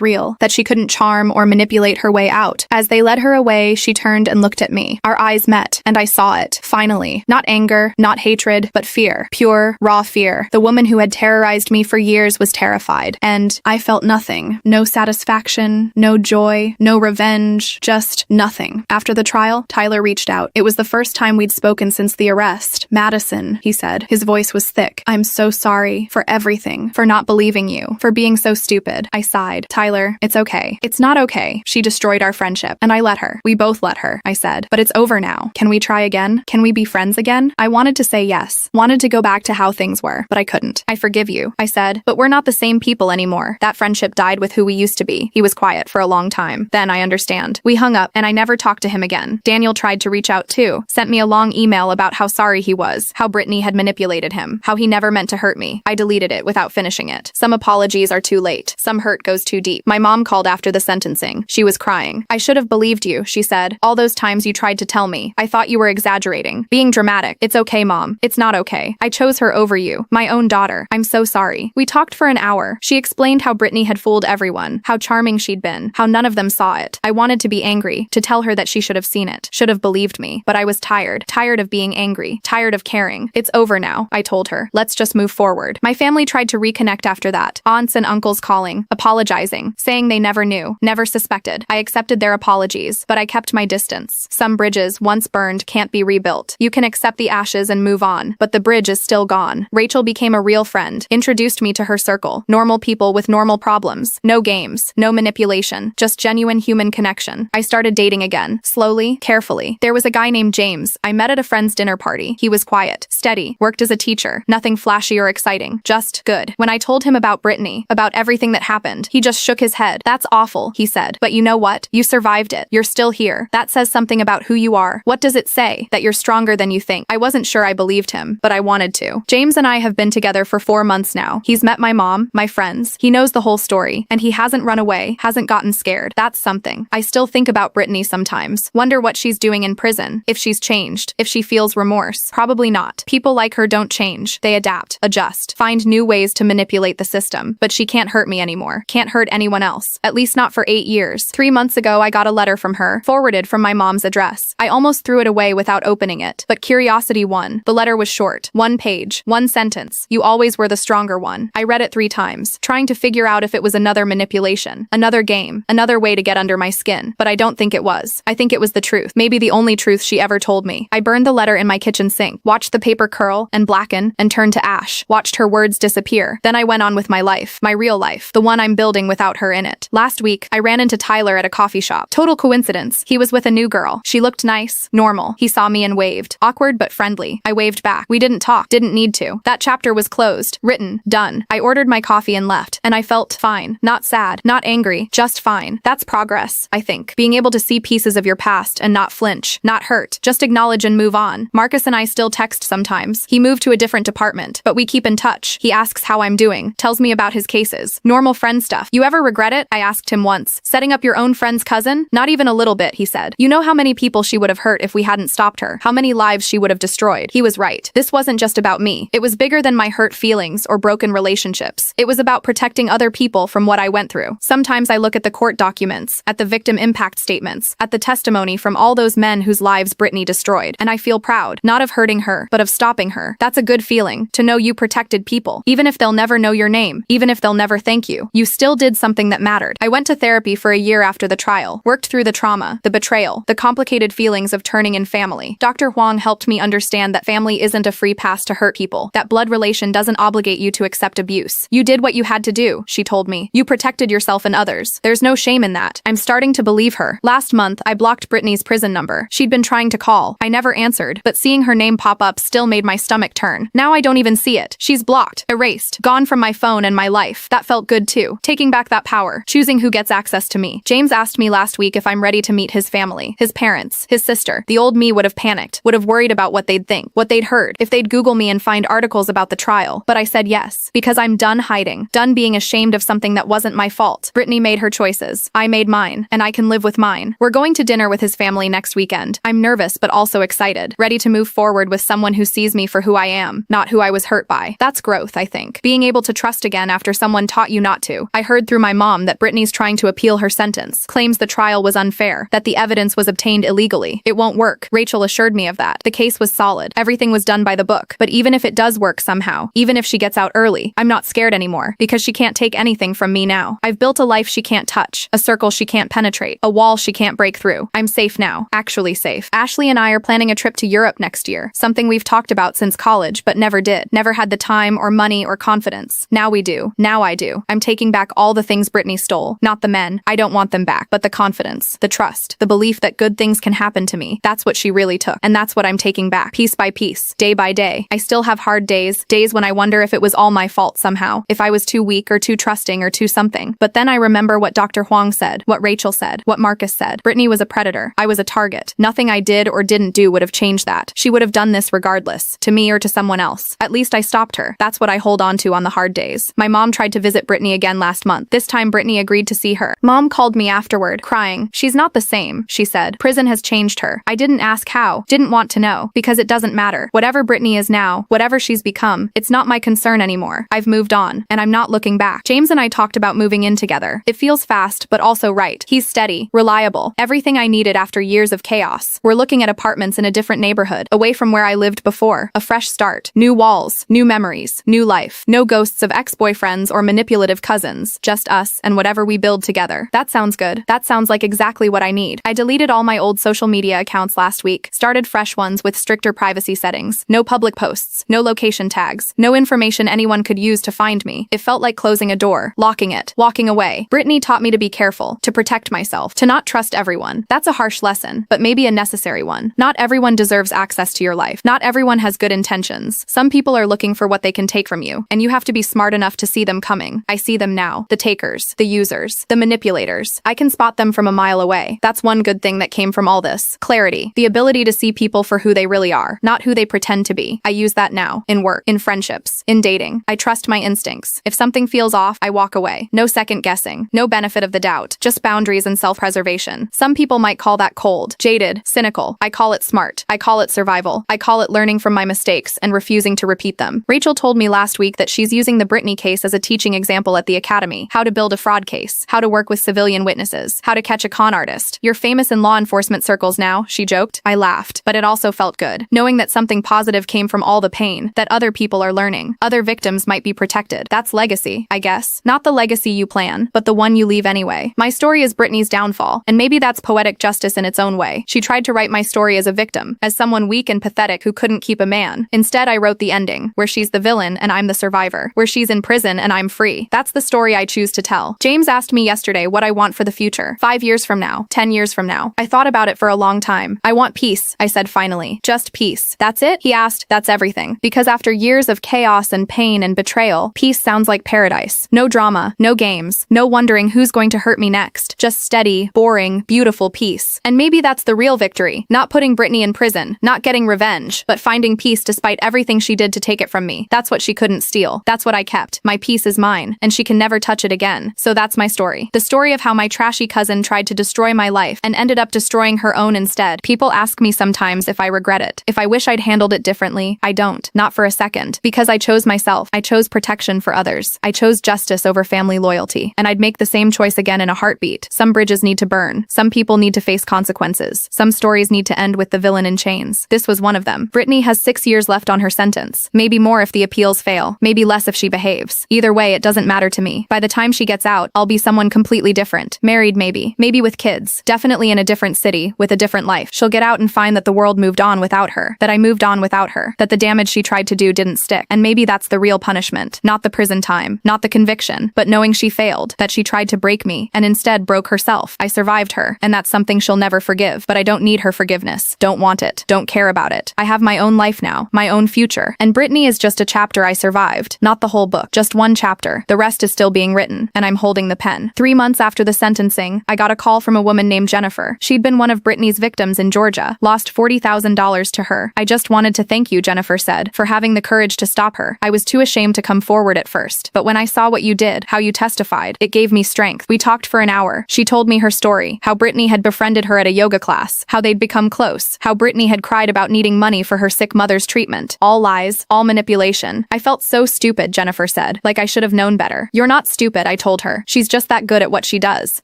real, that she couldn't charm or manipulate her way out. As they led her away, she turned and looked at me. Our eyes met, and I saw it. Finally. Not anger, not hatred, but fear. Pure, raw fear. The woman who had terrorized me for years was terrified, and I felt nothing. No satisfaction, no joy, no revenge, just nothing. After the trial, Tyler reached out. It was the first time we'd spoken since the arrest. "Madison," he said. His voice was thick. "I'm so sorry for everything, for not believing you, for being so stupid." I sighed. "Tyler, it's okay." "It's not okay. She destroyed our friendship, and I let her. We both let her," I said. "But it's over now. Can we try again? Can we be friends again?" I wanted to say yes. Wanted to go back to how things were, but I couldn't. "I forgive you," I said, "but we're not the same people anymore. That friendship died with who we used to be." He was quiet for a long time. "Then I understand." We hung up, and I never talked to him again. Daniel tried to reach out too. Sent me a long email about how sorry he was, how Brittany had manipulated him, how he never meant to hurt me. I deleted it without finishing it. Some apologies are too late. Some hurt goes too deep. My mom called after the sentencing. She was crying. "I should have believed you," she said. "All those times you tried to tell me. I thought you were exaggerating. Being dramatic. It's okay, Mom. It's not okay. I chose her over you. My own daughter. I'm so sorry." We talked for an hour. She explained how Brittany had fooled everyone, how charming she'd been, how none of them saw it. I wanted to be angry, to tell her that she should have seen it, should have believed me. But I was tired of being angry, tired of caring. "It's over now," I told her. "Let's just move forward." My family tried to reconnect after that. Aunts and uncles calling, apologizing, saying they never knew, never suspected. I accepted their apologies, but I kept my distance. Some bridges, once burned, can't be rebuilt. You can accept the ashes and move on, but the bridge is still gone. Rachel became a real friend, introduced me to her circle. Normal people with normal problems. No games, no manipulation, just genuine human connection. I started dating again, slowly, carefully. There was a guy named James. I met at a friend's dinner party. He was quiet, steady, worked as a teacher, nothing flashy or exciting, just good. When I told him about Brittany, about everything that happened, he just shook his head. "That's awful," he said. "But you know what? You survived it. You're still here. That says something about who you are. What does it say? That you're stronger than you think." I wasn't sure I believed him, but I wanted to. James and I have been together for 4 months now. He's met my mom, my friends. He knows the whole story, and he hasn't run away, hasn't gotten scared. That's something. I still think about Brittany sometimes. Wonder what she's doing in prison. If she's changed. If she feels remorse. Probably not. People like her don't change. They adapt, adjust, find new ways to manipulate the system. But she can't hurt me anymore. Can't hurt anyone else. At least not for 8 years. 3 months ago, I got a letter from her, forwarded from my mom's address. I almost threw it away without opening it, but curiosity won. The letter was short. 1 page. 1 sentence. "You always were the stronger one." I read it 3 times, trying to figure out if it was another manipulation, another game, another way to get under my skin. But I don't think it was. I think it was the truth. Maybe the only truth she ever told me. I burned the letter in my kitchen sink, watched the paper curl and blacken and turn to ash, watched her words disappear. Then I went on with my life, my real life, the one I'm building without her in it. Last week, I ran into Tyler at a coffee shop. Total coincidence. He was with a new girl. She looked nice, normal. He saw me and waved. Awkward but friendly. I waved back. We didn't talk, didn't need to. That chapter was closed, written, done. I ordered my coffee and left, and I felt fine. Not sad, not angry, just fine. That's progress, I think. Being able to see pieces of your past and not flinch, not hurt, just acknowledge and move on. Marcus and I still text sometimes. He moved to a different department, but we keep in touch. He asks how I'm doing, tells me about his cases. Normal friend stuff. "You ever regret it?" I asked him once. "Setting up your own friend's cousin?" "Not even a little bit," he said. "You know how many people she would have hurt if we hadn't stopped her, how many lives she would have destroyed." He was right. This wasn't just about me. It was bigger than my hurt feelings or broken relationships. It was about protecting other people from what I went through. Sometimes I look at the court documents, at the victim impact statements, at the testimony from all those men whose lives Brittany destroyed, and I feel proud, not of hurting her, but of stopping her. That's a good feeling, to know you protected people. Even if they'll never know your name, even if they'll never thank you, you still did something that mattered. I went to therapy for a year after the trial, worked through the trauma, the betrayal, the complicated feelings of turning in family. Dr. Huang helped me understand that family isn't a free pass to hurt people, that blood relation doesn't obligate you to accept abuse. You did what you had to do, she told me. You protected yourself and others. There's no shame in that. I'm starting to believe her. Last month, I blocked Brittany's prison number. She'd been trying to call. I never answered, but seeing her name pop up still made my stomach turn. Now I don't even see it. She's blocked, erased, gone from my phone and my life. That felt good too. Taking back that power, choosing who gets access to me. James asked me last week if I'm ready to meet his family, his parents, his sister. The old me would have panicked, would have worried about what they'd think, what they'd heard, if they'd Google me and find articles about the trial. But I said yes, because I'm done hiding, done being ashamed of something that wasn't my fault. Brittany made her choices. I made mine. fine, and I can live with mine. We're going to dinner with his family next weekend. I'm nervous but also excited, ready to move forward with someone who sees me for who I am, not who I was hurt by. That's growth, I think. Being able to trust again after someone taught you not to. I heard through my mom that Brittany's trying to appeal her sentence, claims the trial was unfair, that the evidence was obtained illegally. It won't work. Rachel assured me of that. The case was solid. Everything was done by the book. But even if it does work somehow, even if she gets out early, I'm not scared anymore, because she can't take anything from me now. I've built a life she can't touch, a circle she can't penetrate, a wall she can't break through. I'm safe now. Actually safe. Ashley and I are planning a trip to Europe next year, something we've talked about since college, but never did. Never had the time or money or confidence. Now we do. Now I do. I'm taking back all the things Brittany stole. Not the men. I don't want them back, but the confidence, the trust, the belief that good things can happen to me. That's what she really took. And that's what I'm taking back, piece by piece, day by day. I still have hard days when I wonder if it was all my fault somehow, if I was too weak or too trusting or too something. But then I remember what Dr. Huang said, what Rachel said, what Marcus said. Brittany was a predator. I was a target. Nothing I did or didn't do would have changed that. She would have done this regardless, to me or to someone else. At least I stopped her. That's what I hold on to on the hard days. My mom tried to visit Brittany again last month. This time Brittany agreed to see her. Mom called me afterward, crying. She's not the same, she said. Prison has changed her. I didn't ask how, didn't want to know, because it doesn't matter. Whatever Brittany is now, whatever she's become, it's not my concern anymore. I've moved on, and I'm not looking back. James and I talked about moving in together. It feels fast, but also right. He's steady, reliable, everything I needed after years of chaos. We're looking at apartments in a different neighborhood, away from where I lived before. A fresh start. New walls, new memories, new life. No ghosts of ex-boyfriends or manipulative cousins. Just us and whatever we build together. That sounds good. That sounds like exactly what I need. I deleted all my old social media accounts last week, started fresh ones with stricter privacy settings. No public posts, no location tags, no information anyone could use to find me. It felt like closing a door, locking it, walking away. Brittany taught me to be careful, to protect myself, to not trust everyone. That's a harsh lesson, but maybe a necessary one. Not everyone deserves access to your life. Not everyone has good intentions. Some people are looking for what they can take from you, and you have to be smart enough to see them coming. I see them now. The takers, the users, the manipulators. I can spot them from a mile away. That's one good thing that came from all this. Clarity. The ability to see people for who they really are, not who they pretend to be. I use that now. In work, in friendships, in dating. I trust my instincts. If something feels off, I walk away. No second guessing. No benefit of the doubt. Just boundaries and self-preservation. Some people might call that cold, jaded, cynical. I call it smart. I call it survival. I call it learning from my mistakes and refusing to repeat them. Rachel told me last week that she's using the Brittany case as a teaching example at the academy. How to build a fraud case. How to work with civilian witnesses. How to catch a con artist. You're famous in law enforcement circles now, she joked. I laughed, but it also felt good. Knowing that something positive came from all the pain, that other people are learning. Other victims might be protected. That's legacy, I guess. Not the legacy you plan, but the one you leave anyway. My story is Brittany's downfall, and maybe that's poetic justice in its own way. She tried to write my story as a victim, as someone weak and pathetic who couldn't keep a man. Instead, I wrote the ending, where she's the villain and I'm the survivor, where she's in prison and I'm free. That's the story I choose to tell. James asked me yesterday what I want for the future. 5 years from now, 10 years from now. I thought about it for a long time. I want peace, I said finally. Just peace. That's it? He asked. That's everything. Because after years of chaos and pain and betrayal, peace sounds like paradise. No drama, no games, no wondering who's going to hurt me next. Just steady, boring, beautiful peace. And maybe that's the real victory. Not putting Brittany in prison, not getting revenge, but finding peace despite everything she did to take it from me. That's what she couldn't steal. That's what I kept. My peace is mine, and she can never touch it again. So that's my story. The story of how my trashy cousin tried to destroy my life and ended up destroying her own instead. People ask me sometimes if I regret it, if I wish I'd handled it differently. I don't. Not for a second. Because I chose myself. I chose protection for others. I chose justice over family loyalty. And I'd make the same choice again in a heartbeat. Some bridges need to burn. Some people need to face consequences. Some stories need to end with the villain in chains. This was one of them. Brittany has 6 years left on her sentence. Maybe more if the appeals fail. Maybe less if she behaves. Either way, it doesn't matter to me. By the time she gets out, I'll be someone completely different. Married maybe. Maybe with kids. Definitely in a different city, with a different life. She'll get out and find that the world moved on without her. That I moved on without her. That the damage she tried to do didn't stick. And maybe that's the real punishment. Not the prison time. Not the conviction. But knowing she failed. That she tried to break me, and instead broke herself. I survived her. And that's something she'll never forgive. But I don't need her forgiveness. Don't want it. Don't care about it. I have my own life now. My own future. And Brittany is just a chapter I survived. Not the whole book. Just one chapter. The rest is still being written. And I'm holding the pen. 3 months after the sentencing, I got a call from a woman named Jennifer. She'd been one of Brittany's victims in Georgia. Lost $40,000 to her. I just wanted to thank you, Jennifer said, for having the courage to stop her. I was too ashamed to come forward at first. But when I saw what you did, how you testified, it gave me strength. We talked for an hour. her. She told me her story, how Brittany had befriended her at a yoga class, how they'd become close, how Brittany had cried about needing money for her sick mother's treatment. All lies, all manipulation. I felt so stupid, Jennifer said, like I should have known better. You're not stupid, I told her. She's just that good at what she does.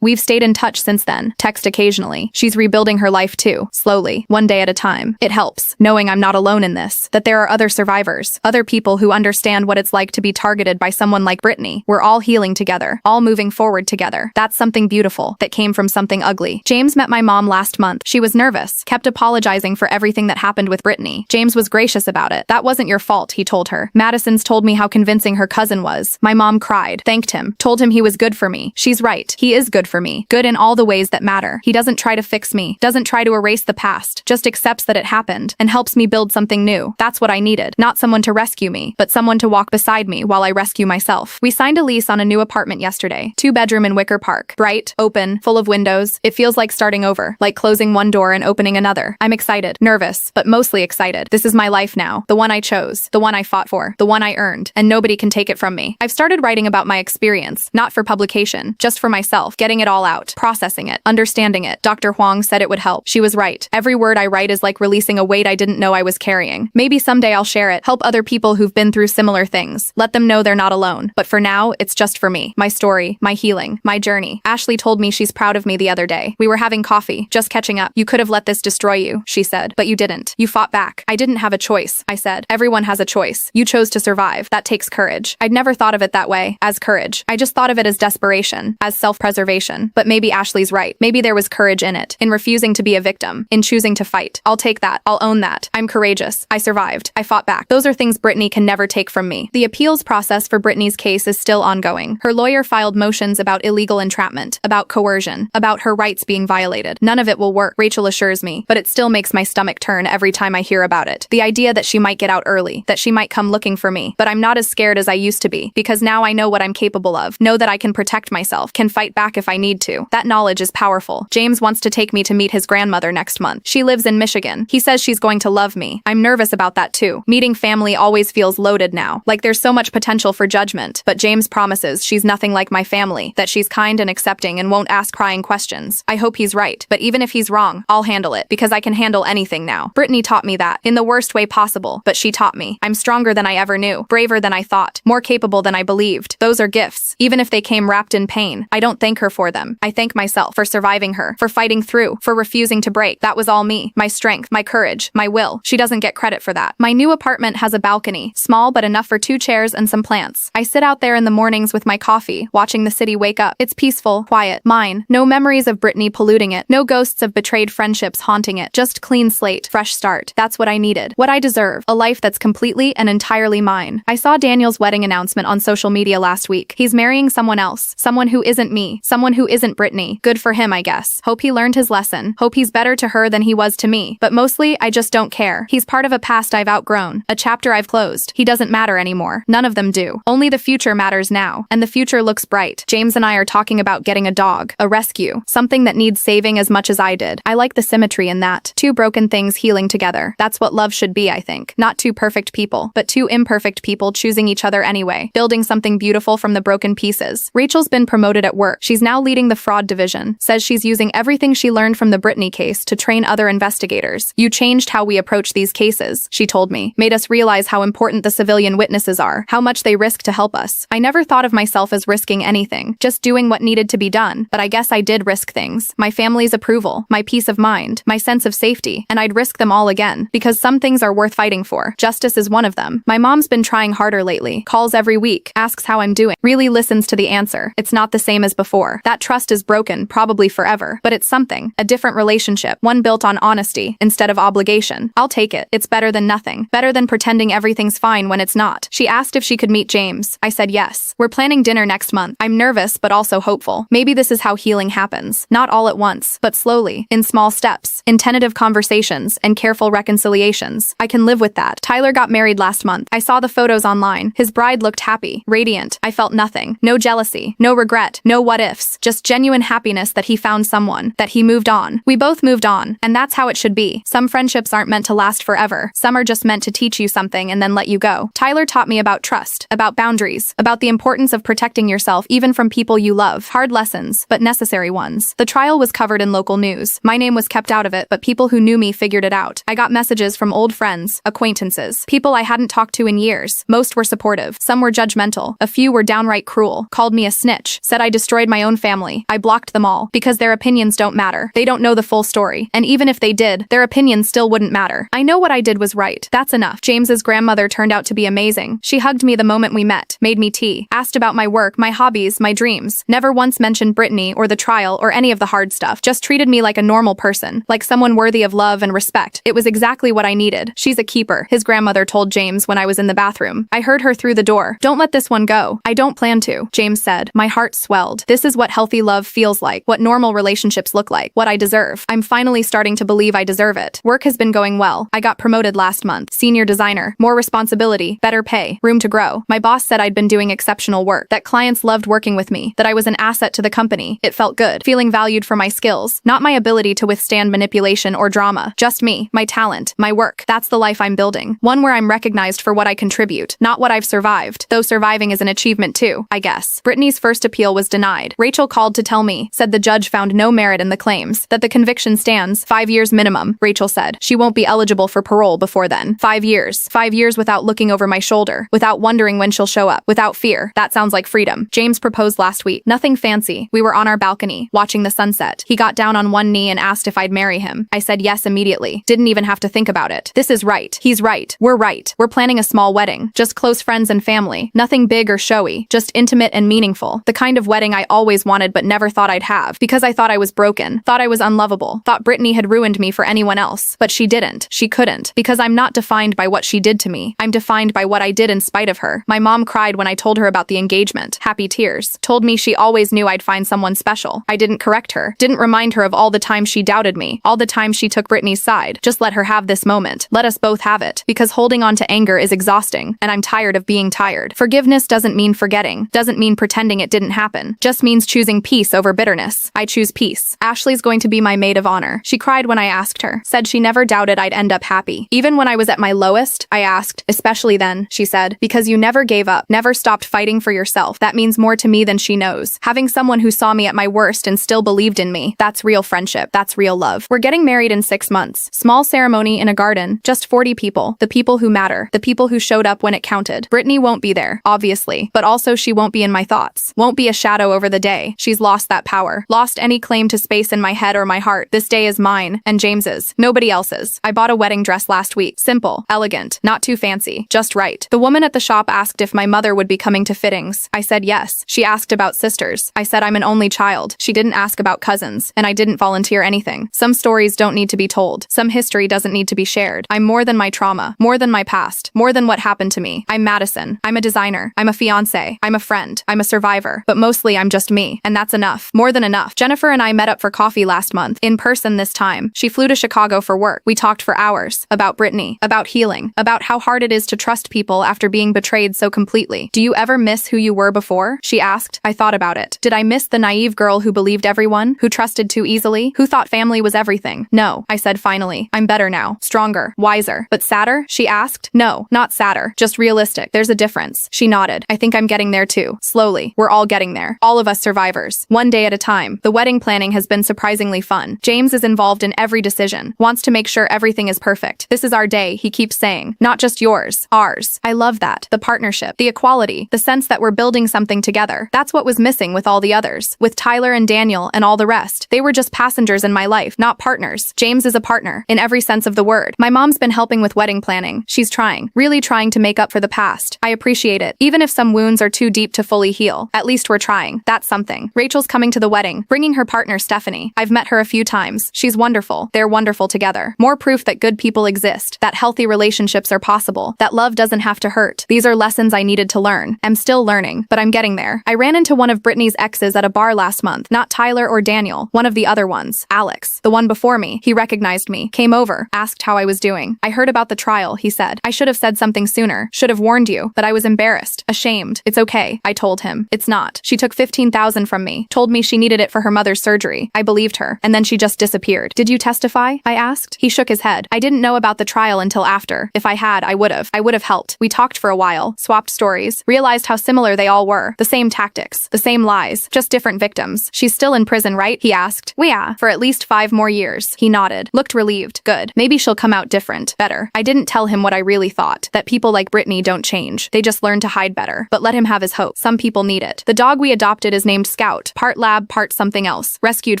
We've stayed in touch since then, text occasionally. She's rebuilding her life too, slowly, one day at a time. It helps, knowing I'm not alone in this, that there are other survivors, other people who understand what it's like to be targeted by someone like Brittany. We're all healing together, all moving forward together. That's something beautiful that came from something ugly. James met my mom last month. She was nervous, kept apologizing for everything that happened with Brittany. James was gracious about it. That wasn't your fault, he told her. Madison's told me how convincing her cousin was. My mom cried, thanked him, told him he was good for me. She's right. He is good for me. Good in all the ways that matter. He doesn't try to fix me, doesn't try to erase the past, just accepts that it happened and helps me build something new. That's what I needed. Not someone to rescue me, but someone to walk beside me while I rescue myself. We signed a lease on a new apartment yesterday. 2-bedroom in Wicker Park. Bright, open, full of windows. It feels like starting over, like closing one door and opening another. I'm excited, nervous, but mostly excited. This is my life now. The one I chose, the one I fought for, the one I earned, and nobody can take it from me. I've started writing about my experience, not for publication, just for myself, getting it all out, processing it, understanding it. Dr. Huang said it would help. She was right. Every word I write is like releasing a weight I didn't know I was carrying. Maybe someday I'll share it, help other people who've been through similar things, let them know they're not alone. But for now, it's just for me, my story, my healing, my journey. Ashley told me she's proud of me the other day. We were having coffee, just catching up. You could have let this destroy you, she said, but you didn't. You fought back. I didn't have a choice, I said. Everyone has a choice. You chose to survive. That takes courage. I'd never thought of it that way, as courage. I just thought of it as desperation, as self-preservation. But maybe Ashley's right. Maybe there was courage in it, in refusing to be a victim, in choosing to fight. I'll take that. I'll own that. I'm courageous. I survived. I fought back. Those are things Brittany can never take from me. The appeals process for Brittany's case is still ongoing. Her lawyer filed motions about illegal entrapment, about coercion, about her rights being violated. None of it will work, Rachel assures me, but it still makes my stomach turn every time I hear about it. The idea that she might get out early, that she might come looking for me. But I'm not as scared as I used to be, because now I know what I'm capable of, know that I can protect myself, can fight back if I need to. That knowledge is powerful. James wants to take me to meet his grandmother next month. She lives in Michigan. He says she's going to love me. I'm nervous about that too. Meeting family always feels loaded now, like there's so much potential for judgment, but James promises she's nothing like my family, that she's kind and accepting and won't ask prying questions. I hope he's right, but even if he's wrong, I'll handle it, because I can handle anything now. Brittany taught me that, in the worst way possible, but she taught me. I'm stronger than I ever knew, braver than I thought, more capable than I believed. Those are gifts, even if they came wrapped in pain. I don't thank her for them. I thank myself for surviving her, for fighting through, for refusing to break. That was all me, my strength, my courage, my will. She doesn't get credit for that. My new apartment has a balcony, small but enough for 2 chairs and some plants. I sit out there in the mornings with my coffee, watching the city wake up. It's peaceful, quiet, mine. No memories of Brittany polluting it, no ghosts of betrayed friendships haunting it. Just clean slate, fresh start. That's what I needed, what I deserve, a life that's completely and entirely mine. I saw Daniel's wedding announcement on social media last week. He's marrying someone else, someone who isn't me, someone who isn't Brittany. Good for him, I guess. Hope he learned his lesson. Hope he's better to her than he was to me. But mostly, I just don't care. He's part of a past I've outgrown, a chapter I've closed. He doesn't matter anymore. None of them do. Only the future matters now, and the future looks bright. James and I are talking about getting a dog, a rescue, something that needs saving as much as I did. I like the symmetry in that. 2 broken things healing together. That's what love should be, I think. Not 2 perfect people, but 2 imperfect people choosing each other anyway, building something beautiful from the broken pieces. Rachel's been promoted at work. She's now leading the fraud division. Says she's using everything she learned from the Brittany case to train other investigators. You changed how we approach these cases, she told me. Made us realize how important the civilian witnesses are, how much they risk to help us. I never thought of myself as risking anything, just doing what needed to be done, but I guess I did risk things. My family's approval, my peace of mind, my sense of safety, and I'd risk them all again, because some things are worth fighting for. Justice is one of them. My mom's been trying harder lately, calls every week, asks how I'm doing, really listens to the answer. It's not the same as before. That trust is broken, probably forever, but it's something, a different relationship, one built on honesty instead of obligation. I'll take it. It's better than nothing, better than pretending everything's fine when it's not. She asked if she could meet James. I said yes. We're planning dinner next month. I'm nervous, but also hopeful. Maybe this is how healing happens. Not all at once, but slowly, in small steps, in tentative conversations and careful reconciliations. I can live with that. Tyler got married last month. I saw the photos online. His bride looked happy, radiant. I felt nothing. No jealousy, no regret, no what ifs, just genuine happiness that he found someone, that he moved on. We both moved on, and that's how it should be. Some friendships aren't meant to last forever. Some are just meant to teach you something and then let you go. Tyler taught me about trust, about boundaries, about the importance of protecting yourself even from people you love. Hard lessons lessons, but necessary ones. The trial was covered in local news. My name was kept out of it, but people who knew me figured it out. I got messages from old friends, acquaintances, people I hadn't talked to in years. Most were supportive. Some were judgmental. A few were downright cruel, called me a snitch, said I destroyed my own family. I blocked them all, because their opinions don't matter. They don't know the full story. And even if they did, their opinions still wouldn't matter. I know what I did was right. That's enough. James's grandmother turned out to be amazing. She hugged me the moment we met, made me tea, asked about my work, my hobbies, my dreams. Never once mentioned Brittany or the trial or any of the hard stuff. Just treated me like a normal person, like someone worthy of love and respect. It was exactly what I needed. She's a keeper, his grandmother told James when I was in the bathroom. I heard her through the door. Don't let this one go. I don't plan to, James said. My heart swelled. This is what healthy love feels like, what normal relationships look like, what I deserve. I'm finally starting to believe I deserve it. Work has been going well. I got promoted last month. Senior designer, more responsibility, better pay, room to grow. My boss said I'd been doing exceptional work, that clients loved working with me, that I was an asset to the company. It felt good, feeling valued for my skills, not my ability to withstand manipulation or drama. Just me, my talent, my work. That's the life I'm building. One where I'm recognized for what I contribute, not what I've survived. Though surviving is an achievement too, I guess. Brittany's first appeal was denied. Rachel called to tell me, said the judge found no merit in the claims, that the conviction stands, 5 years minimum. Rachel said she won't be eligible for parole before then. 5 years. 5 years without looking over my shoulder, without wondering when she'll show up, without fear. That sounds like freedom. James proposed last week. Nothing fancy. We were on our balcony, watching the sunset. He got down on one knee and asked if I'd marry him. I said yes immediately. Didn't even have to think about it. This is right. He's right. We're right. We're planning a small wedding. Just close friends and family. Nothing big or showy. Just intimate and meaningful. The kind of wedding I always wanted but never thought I'd have. Because I thought I was broken. Thought I was unlovable. Thought Brittany had ruined me for anyone else. But she didn't. She couldn't. Because I'm not defined by what she did to me. I'm defined by what I did in spite of her. My mom cried when I told her about the engagement. Happy tears. Told me she always knew I'd find someone special. I didn't correct her. Didn't remind her of all the time she doubted me. All the time she took Brittany's side. Just let her have this moment. Let us both have it. Because holding on to anger is exhausting. And I'm tired of being tired. Forgiveness doesn't mean forgetting. Doesn't mean pretending it didn't happen. Just means choosing peace over bitterness. I choose peace. Ashley's going to be my maid of honor. She cried when I asked her. Said she never doubted I'd end up happy. Even when I was at my lowest, I asked, especially then, she said, because you never gave up, never stopped fighting for yourself. That means more to me than she knows. Having someone who saw me at my worst and still believed in me, that's real friendship. That's real love. We're getting married in 6 months. Small ceremony in a garden. Just 40 people. The people who matter. The people who showed up when it counted. Brittany won't be there, obviously, but also she won't be in my thoughts. Won't be a shadow over the day. She's lost that power. Lost any claim to space in my head or my heart. This day is mine, and James's. Nobody else's. I bought a wedding dress last week. Simple, elegant, not too fancy, just right. The woman at the shop asked if my mother would be coming to fittings. I said yes. She asked about sisters. I said I'm an only child. She didn't ask about cousins, and I didn't volunteer anything. Some stories don't need to be told. Some history doesn't need to be shared. I'm more than my trauma, more than my past, more than what happened to me. I'm Madison. I'm a designer. I'm a fiance. I'm a friend. I'm a survivor. But mostly I'm just me, and that's enough. More than enough. Jennifer and I met up for coffee last month, in person this time. She flew to Chicago for work. We talked for hours. About Brittany. About healing. About how hard it is to trust people after being betrayed so completely. Do you ever miss who you were before? She asked. I thought about it. Did I miss the naive girl who believed everyone? Who trusted too easily? Who thought family was everything? No, I said finally. I'm better now. Stronger. Wiser. But sadder? She asked. No, not sadder. Just realistic. There's a difference. She nodded. I think I'm getting there too. Slowly. We're all getting there. All of us survivors. One day at a time. The wedding planning has been surprisingly fun. James is involved in every decision. Wants to make sure everything is perfect. This is our day, he keeps saying. Not just yours. Ours. I love that. The partnership. The equality. The sense that we're building something together. That's what was missing with all the others. With Tyler and Daniel and all the rest. They were just passengers in my life, not partners. James is a partner, in every sense of the word. My mom's been helping with wedding planning. She's trying. Really trying to make up for the past. I appreciate it. Even if some wounds are too deep to fully heal. At least we're trying. That's something. Rachel's coming to the wedding, bringing her partner Stephanie. I've met her a few times. She's wonderful. They're wonderful together. More proof that good people exist. That healthy relationships are possible. That love doesn't have to hurt. These are lessons I needed to learn. I'm still learning, but I'm getting there. I ran into one of Brittany's exes at a bar last month. Not Tyler or Daniel. One of the other ones. Alex. The one before me. He recognized me. Came over. Asked how I was doing. I heard about the trial, he said. I should have said something sooner. Should have warned you. But I was embarrassed. Ashamed. It's okay. I told him. It's not. She took $15,000 from me. Told me she needed it for her mother's surgery. I believed her. And then she just disappeared. Did you testify? I asked. He shook his head. I didn't know about the trial until after. If I had, I would have. I would have helped. We talked for a while. Swapped stories. Realized how similar they all were. The same tactics. The same lies. Just different victims. She's still in prison, right? He asked. Yeah, for at least 5 more years. He nodded, looked relieved. Good. Maybe she'll come out different. Better. I didn't tell him what I really thought, that people like Brittany don't change. They just learn to hide better. But let him have his hope. Some people need it. The dog we adopted is named Scout, part lab, part something else, rescued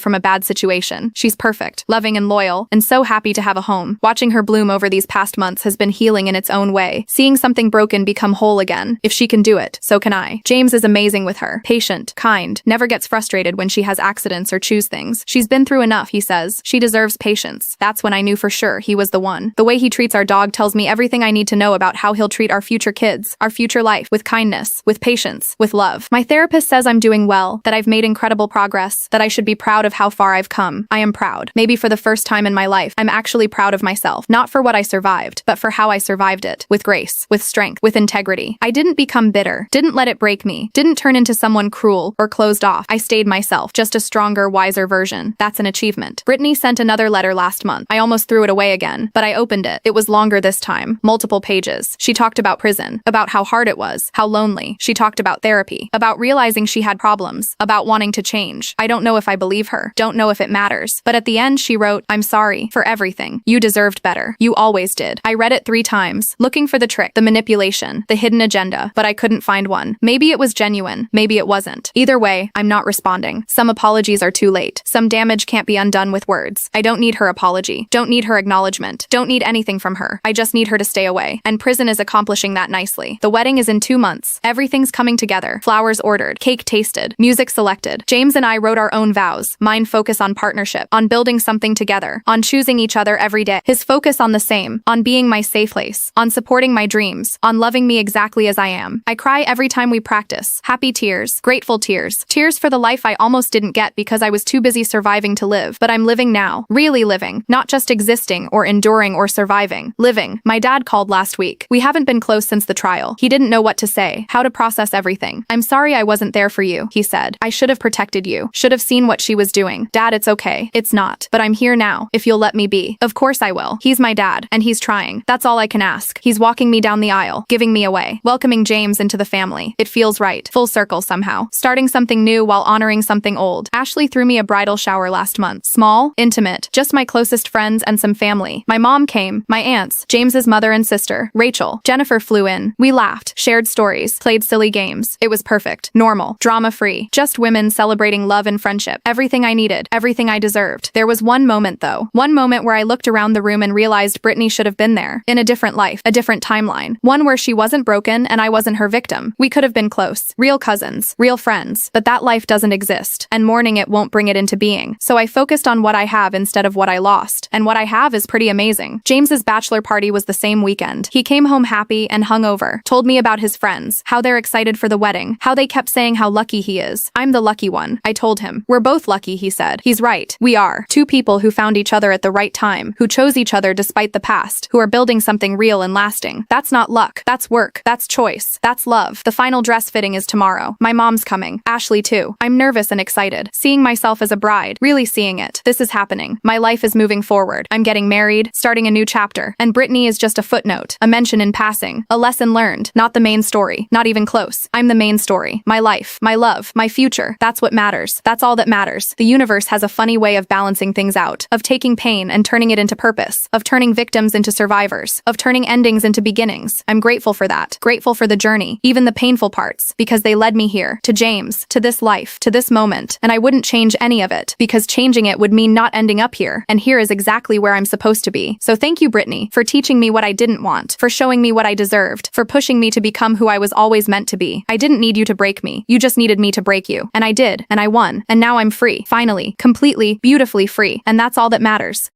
from a bad situation. She's perfect, loving and loyal, and so happy to have a home. Watching her bloom over these past months has been healing in its own way, seeing something broken become whole again. If she can do it, so can I. James is amazing with her. Patient, kind, never gets frustrated when she has accidents or choose things. She's been through enough, he says. She deserves patience. That's when I knew for sure he was the one. The way he treats our dog tells me everything I need to know about how he'll treat our future kids, our future life, with kindness, with patience, with love. My therapist says I'm doing well, that I've made incredible progress, that I should be proud of how far I've come. I am proud. Maybe for the first time in my life, I'm actually proud of myself, not for what I survived, but for how I survived it, with grace, with strength, with integrity. I didn't become bitter, didn't let it break me, didn't turn into someone cruel or closed off. I stayed myself, just a stronger, wiser version. That's an achievement. Brittany sent another letter last month. I almost threw it away again, but I opened it. It was longer this time, multiple pages. She talked about prison, about how hard it was, how lonely. She talked about therapy, about realizing she had problems, about wanting to change. I don't know if I believe her, don't know if it matters, but at the end she wrote, I'm sorry for everything. You deserved better. You always did. I read it 3 times, looking for the trick, the manipulation, the hidden agenda, but I couldn't find one. Maybe it was genuine, maybe it wasn't. Either way, I'm not responding. Some apologies are too late. Some damage can't be undone with words. I don't need her apology, don't need her acknowledgement, don't need anything from her. I just need her to stay away. And prison is accomplishing that nicely. The wedding is in 2 months. Everything's coming together. Flowers ordered, cake tasted, music selected. James and I wrote our own vows. Mine focus on partnership, on building something together, on choosing each other every day. His focus on the same, on being my safe place, on supporting my dreams, on loving me exactly as I am. I cry every time we practice. Happy tears, grateful tears, tears for the life I almost didn't get because I was too busy surviving to live. But I'm living now, really living, not just existing or enduring or surviving. Living. My dad called last week. We haven't been close since the trial. He didn't know what to say, how to process everything. I'm sorry I wasn't there for you, he said. I should have protected you, should have seen what she was doing. Dad, it's okay. It's not. But I'm here now, if you'll let me be. Of course I will. He's my dad, and he's trying. That's all I can ask. He's walking me down the aisle, giving me away, welcoming James into the family. It feels right. Full circle somehow. Starting something new while honoring something old. Ashley threw me a bridal shower last month. Small, intimate, just my closest friends and some family. My mom came, my aunts, James's mother and sister, Rachel. Jennifer flew in. We laughed, shared stories, played silly games. It was perfect. Normal. Drama-free. Just women celebrating love and friendship. Everything I needed. Everything I deserved. There was one moment though. One moment where I looked around the room and realized Brittany should have been there. In a different life. A different timeline. One where she wasn't broken and I wasn't her victim. We could have been close. Real cousins. Real friends. But that life doesn't exist. And mourning it won't bring it into being. So I focused on what I have instead of what I lost. And what I have is pretty amazing. James's bachelor party was the same weekend. He came home happy and hungover. Told me about his friends. How they're excited for the wedding. How they kept saying how lucky he is. I'm the lucky one. I told him. We're both lucky, he said. He's right. We are. 2 people who found each other at the right time. Who chose each other despite the past. Who are building something real and lasting. That's not luck. That's work. That's choice. That's love. The final dress fitting is tomorrow. My mom's coming. Ashley too. I'm nervous and excited. Seeing myself as a bride. Really seeing it. This is happening. My life is moving forward. I'm getting married. Starting a new chapter. And Brittany is just a footnote. A mention in passing. A lesson learned. Not the main story. Not even close. I'm the main story. My life. My love. My future. That's what matters. That's all that matters. The universe has a funny way of balancing things out. Of taking pain and turning it into purpose. Of turning victims into survivors. Of turning endings into beginnings. I'm grateful for that. Grateful for the journey. Even the painful parts. Because they led me here. To James. To this life. To this moment. And I wouldn't change any of it. Because changing it would mean not ending up here. And here is exactly where I'm supposed to be. So thank you, Brittany, for teaching me what I didn't want. For showing me what I deserved. For pushing me to become who I was always meant to be. I didn't need you to break me. You just needed me to break you. And I did. And I won. And now I'm free. Finally. Completely, beautifully free. And that's all that matters.